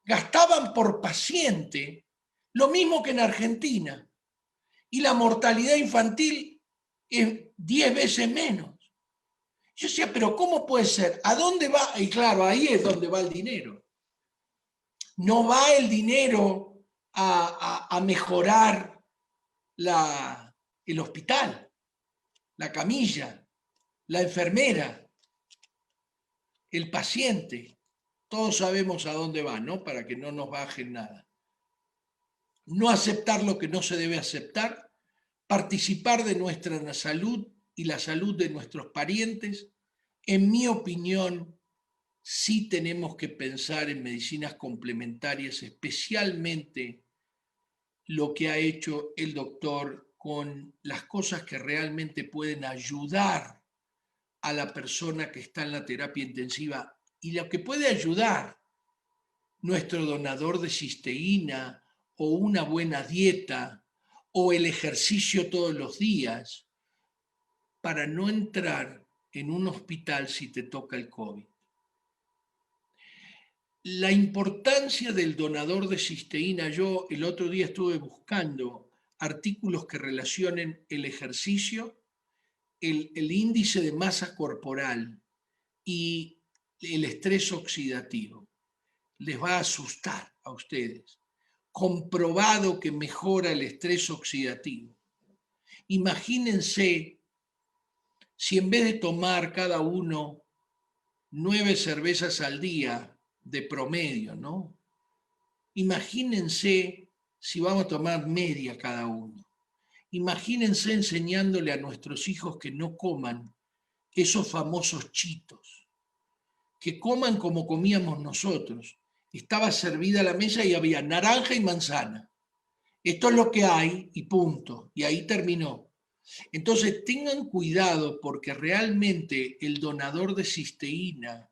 gastaban por paciente lo mismo que en Argentina y la mortalidad infantil es 10 veces menos. Yo decía, pero ¿cómo puede ser? ¿A dónde va? Y claro, ahí es donde va el dinero. No va el dinero a mejorar el hospital, la camilla, la enfermera, el paciente. Todos sabemos a dónde va, ¿no? Para que no nos bajen nada. No aceptar lo que no se debe aceptar, participar de nuestra salud y la salud de nuestros parientes. En mi opinión, sí tenemos que pensar en medicinas complementarias, especialmente lo que ha hecho el doctor con las cosas que realmente pueden ayudar a la persona que está en la terapia intensiva y lo que puede ayudar nuestro donador de cisteína o una buena dieta o el ejercicio todos los días para no entrar en un hospital si te toca el COVID. La importancia del donador de cisteína, yo el otro día estuve buscando artículos que relacionen el ejercicio, el índice de masa corporal y el estrés oxidativo. Les va a asustar a ustedes. Comprobado que mejora el estrés oxidativo. Imagínense si en vez de tomar cada uno 9 cervezas al día de promedio, ¿no? Imagínense si vamos a tomar media cada uno. Imagínense enseñándole a nuestros hijos que no coman esos famosos chitos, que coman como comíamos nosotros. Estaba servida la mesa y había naranja y manzana. Esto es lo que hay y punto. Y ahí terminó. Entonces tengan cuidado porque realmente el donador de cisteína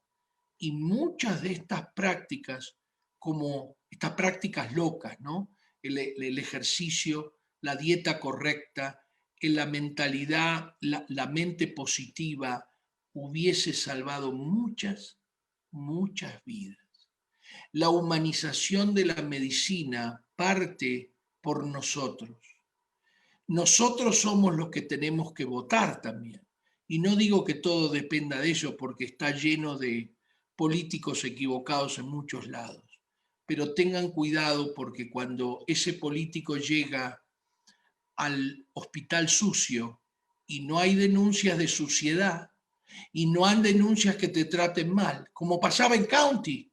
y muchas de estas prácticas, como estas prácticas locas, ¿no? El ejercicio, la dieta correcta, la mentalidad, la mente positiva, hubiese salvado muchas, muchas vidas. La humanización de la medicina parte por nosotros. Nosotros somos los que tenemos que votar también. Y no digo que todo dependa de ello porque está lleno de políticos equivocados en muchos lados. Pero tengan cuidado porque cuando ese político llega al hospital sucio y no hay denuncias de suciedad y no hay denuncias que te traten mal, como pasaba en County,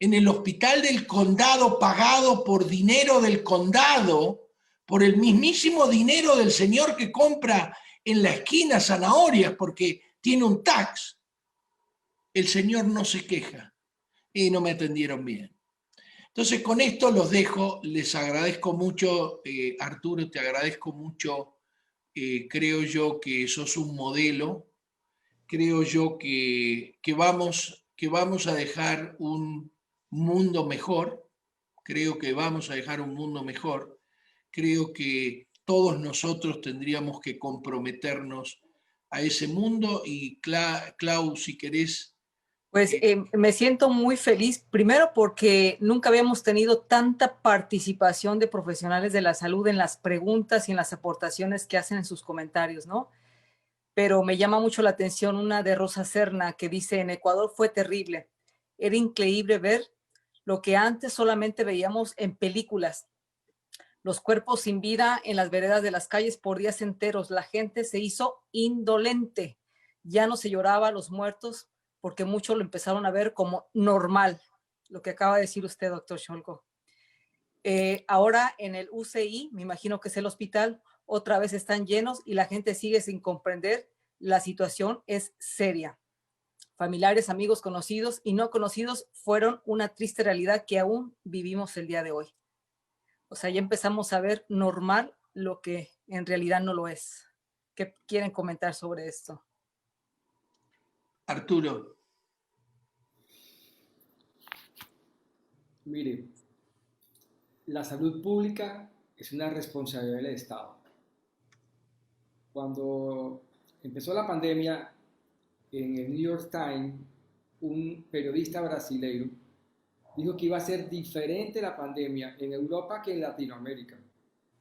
en el hospital del condado pagado por dinero del condado, por el mismísimo dinero del señor que compra en la esquina zanahorias porque tiene un tax, el señor no se queja y no me atendieron bien. Entonces con esto los dejo, les agradezco mucho, Arturo, te agradezco mucho, creo yo que sos un modelo, creo yo que vamos a dejar un mundo mejor, creo que vamos a dejar un mundo mejor, creo que todos nosotros tendríamos que comprometernos a ese mundo y Clau, si querés. Pues me siento muy feliz, primero porque nunca habíamos tenido tanta participación de profesionales de la salud en las preguntas y en las aportaciones que hacen en sus comentarios, ¿no? Pero me llama mucho la atención una de Rosa Serna que dice, en Ecuador fue terrible, era increíble ver lo que antes solamente veíamos en películas, los cuerpos sin vida en las veredas de las calles por días enteros, la gente se hizo indolente, ya no se lloraba a los muertos, porque muchos lo empezaron a ver como normal, lo que acaba de decir usted, doctor Scholko. Ahora en el UCI, me imagino que es el hospital, otra vez están llenos y la gente sigue sin comprender, la situación es seria. Familiares, amigos, conocidos y no conocidos fueron una triste realidad que aún vivimos el día de hoy. O sea, ya empezamos a ver normal lo que en realidad no lo es. ¿Qué quieren comentar sobre esto? Arturo. Mire, la salud pública es una responsabilidad del Estado. Cuando empezó la pandemia, en el New York Times, un periodista brasileño dijo que iba a ser diferente la pandemia en Europa que en Latinoamérica,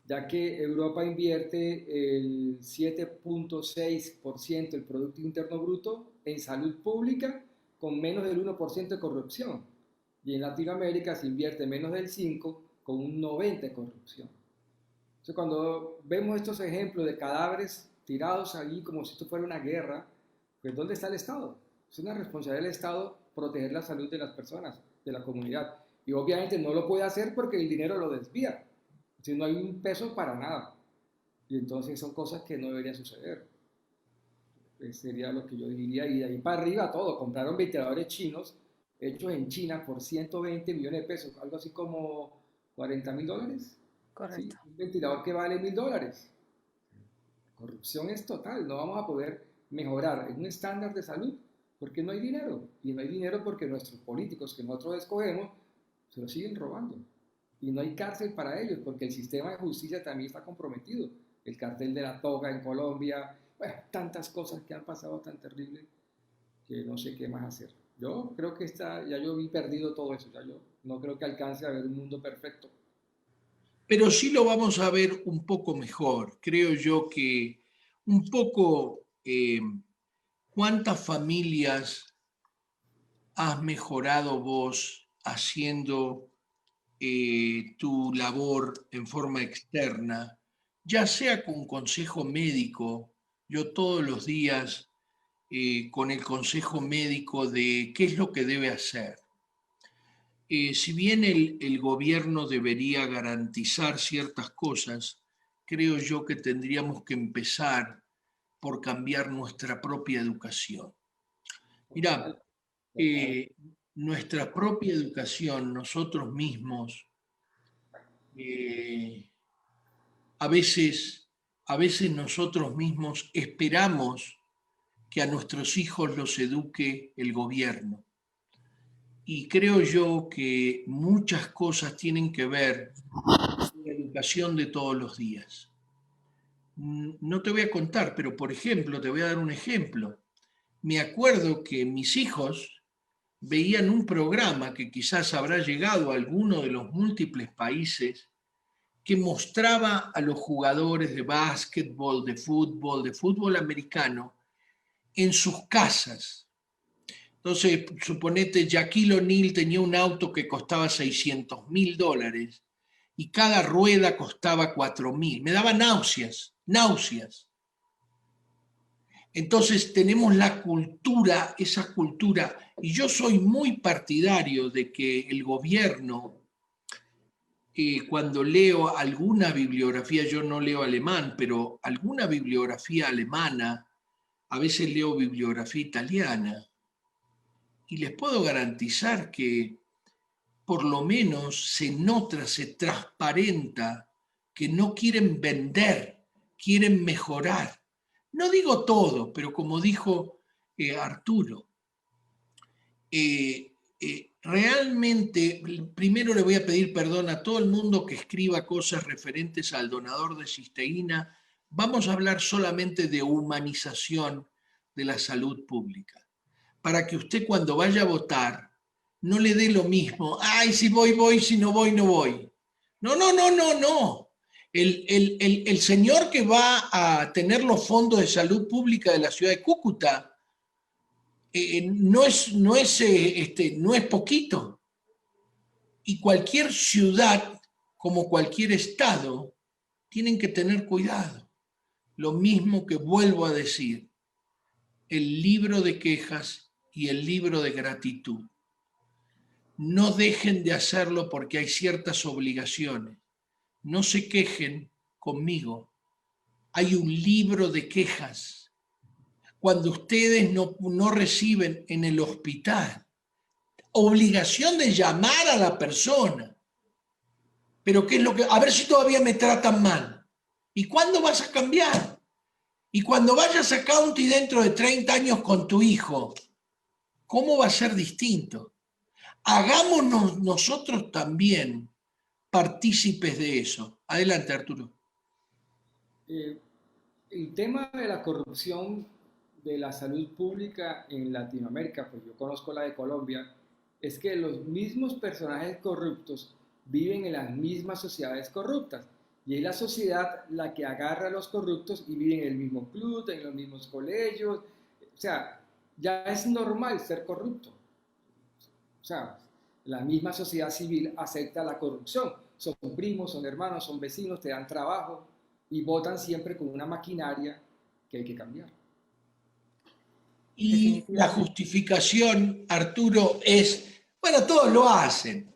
ya que Europa invierte el 7.6% del Producto Interno Bruto en salud pública con menos del 1% de corrupción. Y en Latinoamérica se invierte menos del 5% con un 90% de corrupción. Entonces, cuando vemos estos ejemplos de cadáveres tirados allí como si esto fuera una guerra, pues ¿dónde está el Estado? Es una responsabilidad del Estado proteger la salud de las personas, de la comunidad. Y obviamente no lo puede hacer porque el dinero lo desvía. Si no hay un peso para nada. Y entonces son cosas que no deberían suceder. Sería lo que yo diría. Y de ahí para arriba todo. Compraron ventiladores chinos hechos en China por 120 millones de pesos. Algo así como $40.000. Correcto. ¿Sí? Un ventilador que vale $1.000. Corrupción es total. No vamos a poder mejorar en un estándar de salud porque no hay dinero. Y no hay dinero porque nuestros políticos que nosotros escogemos se lo siguen robando. Y no hay cárcel para ellos, porque el sistema de justicia también está comprometido. El cartel de la toga en Colombia, bueno, tantas cosas que han pasado tan terribles que no sé qué más hacer. Yo creo que ya yo vi perdido todo eso, ya yo no creo que alcance a ver un mundo perfecto. Pero sí lo vamos a ver un poco mejor. Creo yo que un poco cuántas familias has mejorado vos haciendo tu labor en forma externa, ya sea con consejo médico, yo todos los días con el consejo médico de qué es lo que debe hacer. Si bien el gobierno debería garantizar ciertas cosas, creo yo que tendríamos que empezar por cambiar nuestra propia educación. Mirá, nuestra propia educación, nosotros mismos, a veces nosotros mismos esperamos que a nuestros hijos los eduque el gobierno. Y creo yo que muchas cosas tienen que ver con la educación de todos los días. No te voy a contar, pero por ejemplo, te voy a dar un ejemplo. Me acuerdo que mis hijos veían un programa que quizás habrá llegado a alguno de los múltiples países que mostraba a los jugadores de básquetbol, de fútbol americano, en sus casas. Entonces, suponete, Shaquille O'Neal tenía un auto que costaba $600.000 y cada rueda costaba $4.000. Me daba náuseas. Entonces tenemos la cultura, esa cultura, y yo soy muy partidario de que el gobierno, cuando leo alguna bibliografía, yo no leo alemán, pero alguna bibliografía alemana, a veces leo bibliografía italiana, y les puedo garantizar que por lo menos se nota, se transparenta que no quieren vender, quieren mejorar. No digo todo, pero como dijo Arturo, realmente, primero le voy a pedir perdón a todo el mundo que escriba cosas referentes al donador de cisteína. Vamos a hablar solamente de humanización de la salud pública, para que usted cuando vaya a votar no le dé lo mismo. Ay, si voy, si no voy, no voy. No. El señor que va a tener los fondos de salud pública de la ciudad de Cúcuta no es poquito. Y cualquier ciudad, como cualquier estado, tienen que tener cuidado. Lo mismo que vuelvo a decir, el libro de quejas y el libro de gratitud. No dejen de hacerlo porque hay ciertas obligaciones. No se quejen conmigo. Hay un libro de quejas. Cuando ustedes no reciben en el hospital, obligación de llamar a la persona. Pero ¿qué es lo que? A ver si todavía me tratan mal. ¿Y cuándo vas a cambiar? Y cuando vayas a County dentro de 30 años con tu hijo, ¿cómo va a ser distinto? Hagámonos nosotros también partícipes de eso. Adelante, Arturo. El tema de la corrupción de la salud pública en Latinoamérica, pues yo conozco la de Colombia, es que los mismos personajes corruptos viven en las mismas sociedades corruptas. Y es la sociedad la que agarra a los corruptos y viven en el mismo club, en los mismos colegios. O sea, ya es normal ser corrupto. O sea, la misma sociedad civil acepta la corrupción. Son primos, son hermanos, son vecinos, te dan trabajo y votan siempre con una maquinaria que hay que cambiar. Y la justificación, Arturo, es, bueno, todos lo hacen.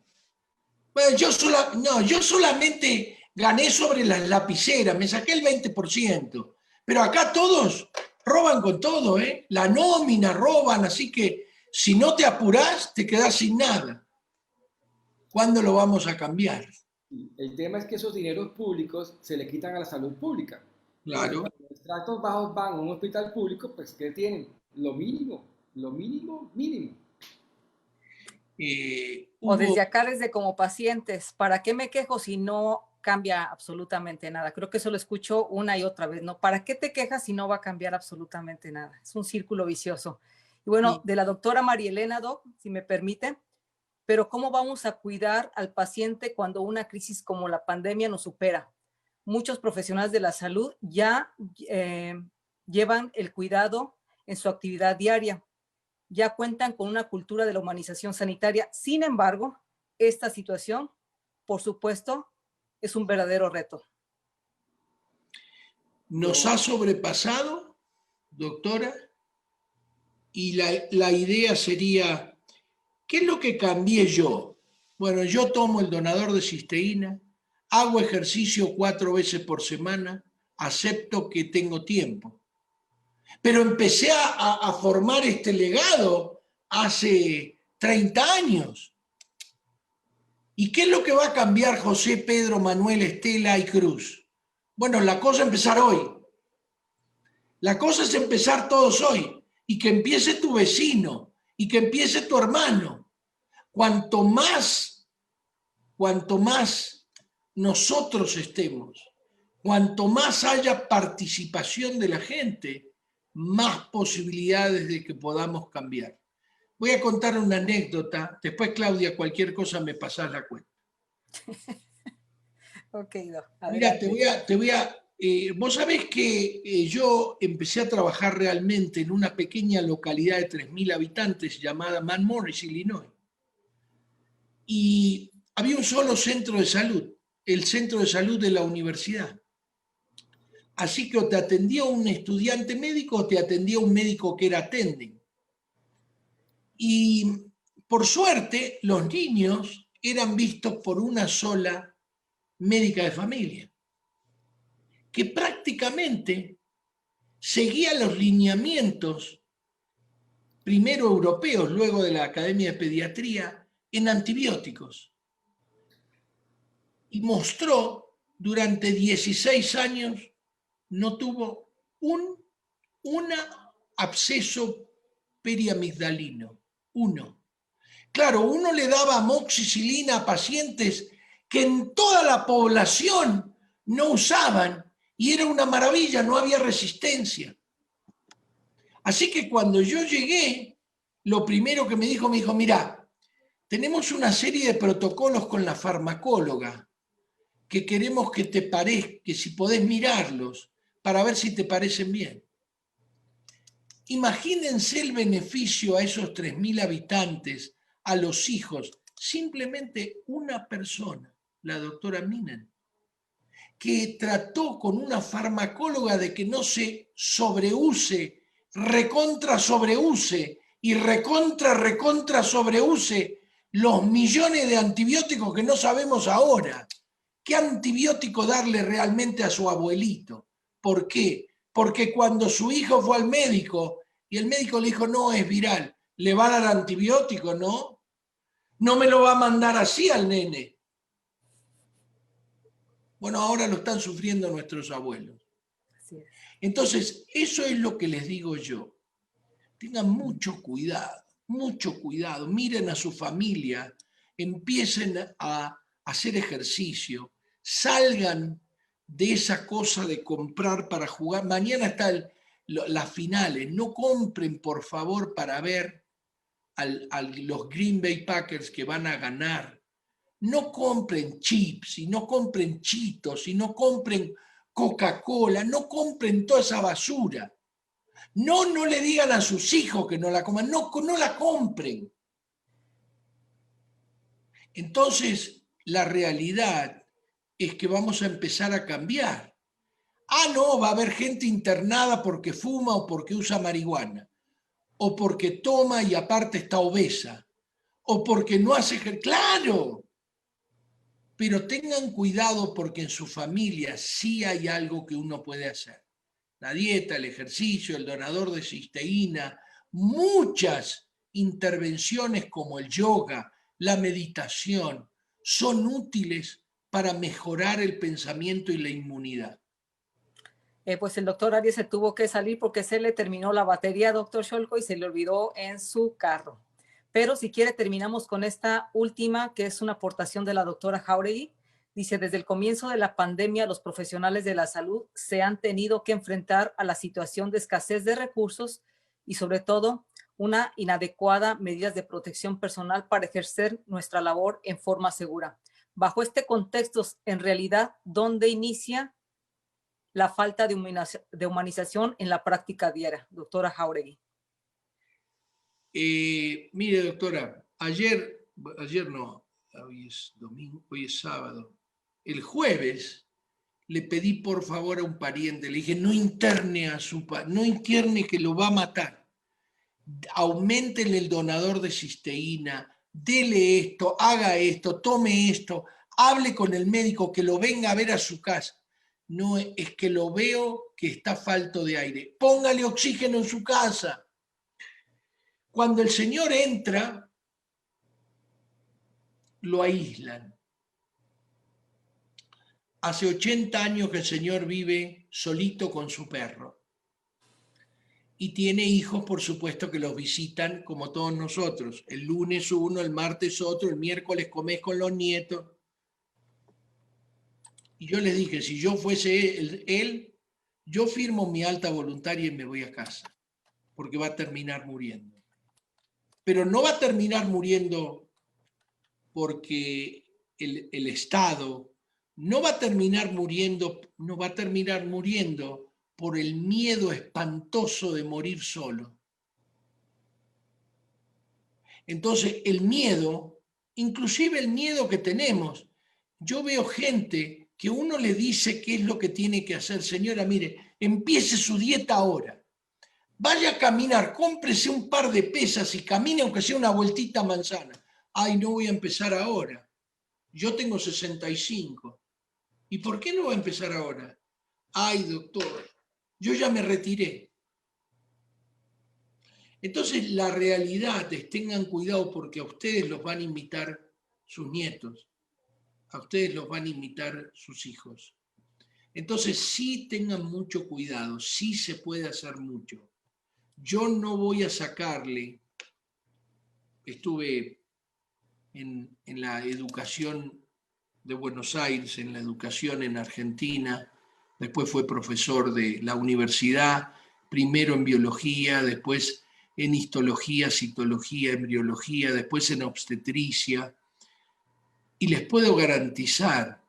Bueno, yo solamente gané sobre las lapiceras, me saqué el 20%, pero acá todos roban con todo, ¿eh? La nómina roban, así que si no te apurás, te quedás sin nada. ¿Cuándo lo vamos a cambiar? El tema es que esos dineros públicos se le quitan a la salud pública. Claro. Cuando los estratos bajos van a un hospital público, pues ¿qué tienen? Lo mínimo. O desde acá, desde como pacientes, ¿para qué me quejo si no cambia absolutamente nada? Creo que eso lo escucho una y otra vez, ¿no? ¿Para qué te quejas si no va a cambiar absolutamente nada? Es un círculo vicioso. Y bueno, de la doctora María Elena, Doc, si me permite, pero ¿cómo vamos a cuidar al paciente cuando una crisis como la pandemia nos supera? Muchos profesionales de la salud ya llevan el cuidado en su actividad diaria, ya cuentan con una cultura de la humanización sanitaria. Sin embargo, esta situación, por supuesto, es un verdadero reto. Nos ha sobrepasado, doctora, y la idea sería, ¿qué es lo que cambié yo? Bueno, yo tomo el donador de cisteína, hago ejercicio 4 veces por semana, acepto que tengo tiempo. Pero empecé a formar este legado hace 30 años. ¿Y qué es lo que va a cambiar José, Pedro, Manuel, Estela y Cruz? Bueno, la cosa es empezar hoy. La cosa es empezar todos hoy y que empiece tu vecino y que empiece tu hermano. Cuanto más nosotros estemos, cuanto más haya participación de la gente, más posibilidades de que podamos cambiar. Voy a contar una anécdota. Después, Claudia, cualquier cosa me pasás la cuenta. Ok, Mira, vos sabés que yo empecé a trabajar realmente en una pequeña localidad de 3.000 habitantes llamada Mount Morris, Illinois. Y había un solo centro de salud, el centro de salud de la universidad. Así que o te atendía un estudiante médico o te atendía un médico que era attending. Y por suerte, los niños eran vistos por una sola médica de familia, que prácticamente seguía los lineamientos, primero europeos, luego de la Academia de Pediatría, en antibióticos. Y mostró durante 16 años, no tuvo un absceso periamigdalino. Uno. Claro, uno le daba amoxicilina a pacientes que en toda la población no usaban y era una maravilla, no había resistencia. Así que cuando yo llegué, lo primero que me dijo, mira, tenemos una serie de protocolos con la farmacóloga que queremos que te parezca, que si podés mirarlos para ver si te parecen bien. Imagínense el beneficio a esos 3.000 habitantes, a los hijos, simplemente una persona, la doctora Minen, que trató con una farmacóloga de que no se sobreuse, recontra sobreuse y recontra sobreuse los millones de antibióticos que no sabemos ahora. ¿Qué antibiótico darle realmente a su abuelito? ¿Por qué? Porque cuando su hijo fue al médico y el médico le dijo, no, es viral, ¿le va a dar antibiótico? No. No me lo va a mandar así al nene. Bueno, ahora lo están sufriendo nuestros abuelos. Entonces, eso es lo que les digo yo. Tengan mucho cuidado. Miren a su familia, empiecen a hacer ejercicio, salgan de esa cosa de comprar para jugar. Mañana están las finales. No compren, por favor, para ver a los Green Bay Packers que van a ganar. No compren chips y no compren Cheetos y no compren Coca-Cola, no compren toda esa basura. No le digan a sus hijos que no la coman, no la compren. Entonces, la realidad es que vamos a empezar a cambiar. No, va a haber gente internada porque fuma o porque usa marihuana, o porque toma y aparte está obesa, o porque no hace ejercicio. ¡Claro! Pero tengan cuidado porque en su familia sí hay algo que uno puede hacer. La dieta, el ejercicio, el donador de cisteína, muchas intervenciones como el yoga, la meditación, son útiles para mejorar el pensamiento y la inmunidad. Pues el doctor Arias se tuvo que salir porque se le terminó la batería, doctor Scholko, y se le olvidó en su carro. Pero si quiere, terminamos con esta última, que es una aportación de la doctora Jáuregui. Dice, desde el comienzo de la pandemia, los profesionales de la salud se han tenido que enfrentar a la situación de escasez de recursos y, sobre todo, una inadecuada medidas de protección personal para ejercer nuestra labor en forma segura. Bajo este contexto, en realidad, ¿dónde inicia la falta de humanización en la práctica diaria? Doctora Jáuregui. Mire, doctora, ayer no, hoy es domingo, hoy es sábado. El jueves le pedí por favor a un pariente, le dije, no interne que lo va a matar. Auméntele el donador de cisteína, dele esto, haga esto, tome esto, hable con el médico, que lo venga a ver a su casa. No, es que lo veo que está falto de aire. Póngale oxígeno en su casa. Cuando el señor entra, lo aíslan. Hace 80 años que el señor vive solito con su perro. Y tiene hijos, por supuesto, que los visitan como todos nosotros. El lunes uno, el martes otro, el miércoles comés con los nietos. Y yo les dije, si yo fuese él, yo firmo mi alta voluntaria y me voy a casa, porque va a terminar muriendo. Pero no va a terminar muriendo porque el Estado, no va a terminar muriendo por el miedo espantoso de morir solo. Entonces, el miedo, inclusive el miedo que tenemos, yo veo gente que uno le dice qué es lo que tiene que hacer. Señora, mire, empiece su dieta ahora. Vaya a caminar, cómprese un par de pesas y camine aunque sea una vueltita a manzana. Ay, no voy a empezar ahora. Yo tengo 65. ¿Y por qué no voy a empezar ahora? Ay, doctor, yo ya me retiré. Entonces, la realidad es, tengan cuidado porque a ustedes los van a imitar sus nietos, a ustedes los van a imitar sus hijos. Entonces, sí tengan mucho cuidado, sí se puede hacer mucho. Yo no voy a sacarle, estuve en la educación de Buenos Aires, en la educación en Argentina, después fue profesor de la universidad, primero en biología, después en histología, citología, embriología, después en obstetricia, y les puedo garantizar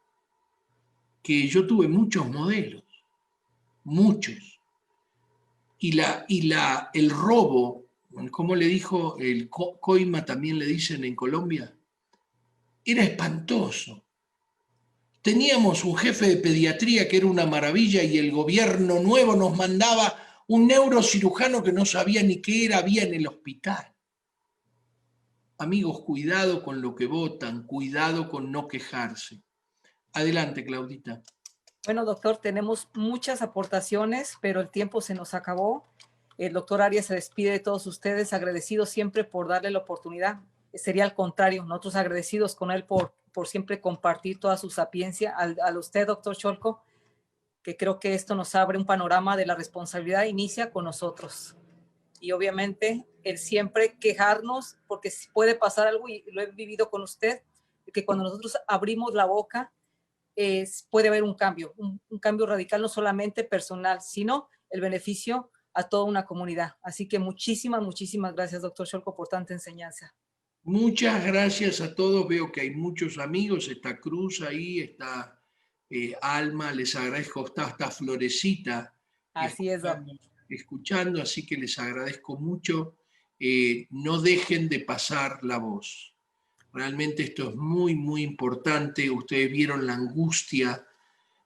que yo tuve muchos modelos, muchos, y el robo, como le dijo el coima, también le dicen en Colombia, era espantoso. Teníamos un jefe de pediatría que era una maravilla y el gobierno nuevo nos mandaba un neurocirujano que no sabía ni qué había en el hospital. Amigos, cuidado con lo que votan, cuidado con no quejarse. Adelante, Claudita. Bueno, doctor, tenemos muchas aportaciones, pero el tiempo se nos acabó. El doctor Arias se despide de todos ustedes, agradecido siempre por darle la oportunidad. Sería al contrario, nosotros agradecidos con él por siempre compartir toda su sapiencia. A usted, doctor Cholco, que creo que esto nos abre un panorama de la responsabilidad, inicia con nosotros. Y obviamente el siempre quejarnos, porque puede pasar algo, y lo he vivido con usted, que cuando nosotros abrimos la boca, puede haber un cambio, un cambio radical, no solamente personal, sino el beneficio a toda una comunidad. Así que muchísimas gracias, doctor Cholco, por tanta enseñanza. Muchas gracias a todos. Veo que hay muchos amigos. Está Cruz ahí, está Alma. Les agradezco. Está Florecita. Así es, escuchando, así que les agradezco mucho. No dejen de pasar la voz. Realmente esto es muy, muy importante. Ustedes vieron la angustia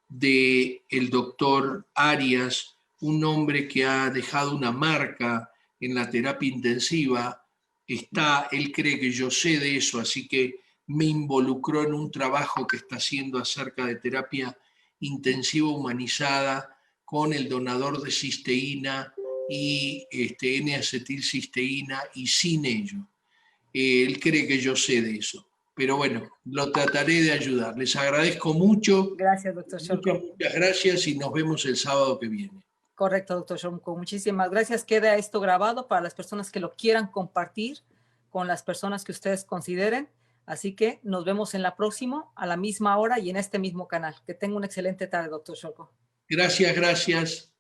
del doctor Arias, un hombre que ha dejado una marca en la terapia intensiva. Él cree que yo sé de eso, así que me involucró en un trabajo que está haciendo acerca de terapia intensiva humanizada con el donador de cisteína y N-acetilcisteína y sin ello. Él cree que yo sé de eso, pero bueno, lo trataré de ayudar. Les agradezco mucho. Gracias, doctor Cholco. Muchas gracias y nos vemos el sábado que viene. Correcto, doctor Cholco. Muchísimas gracias. Queda esto grabado para las personas que lo quieran compartir con las personas que ustedes consideren. Así que nos vemos en la próxima, a la misma hora y en este mismo canal. Que tenga una excelente tarde, doctor Cholco. Gracias.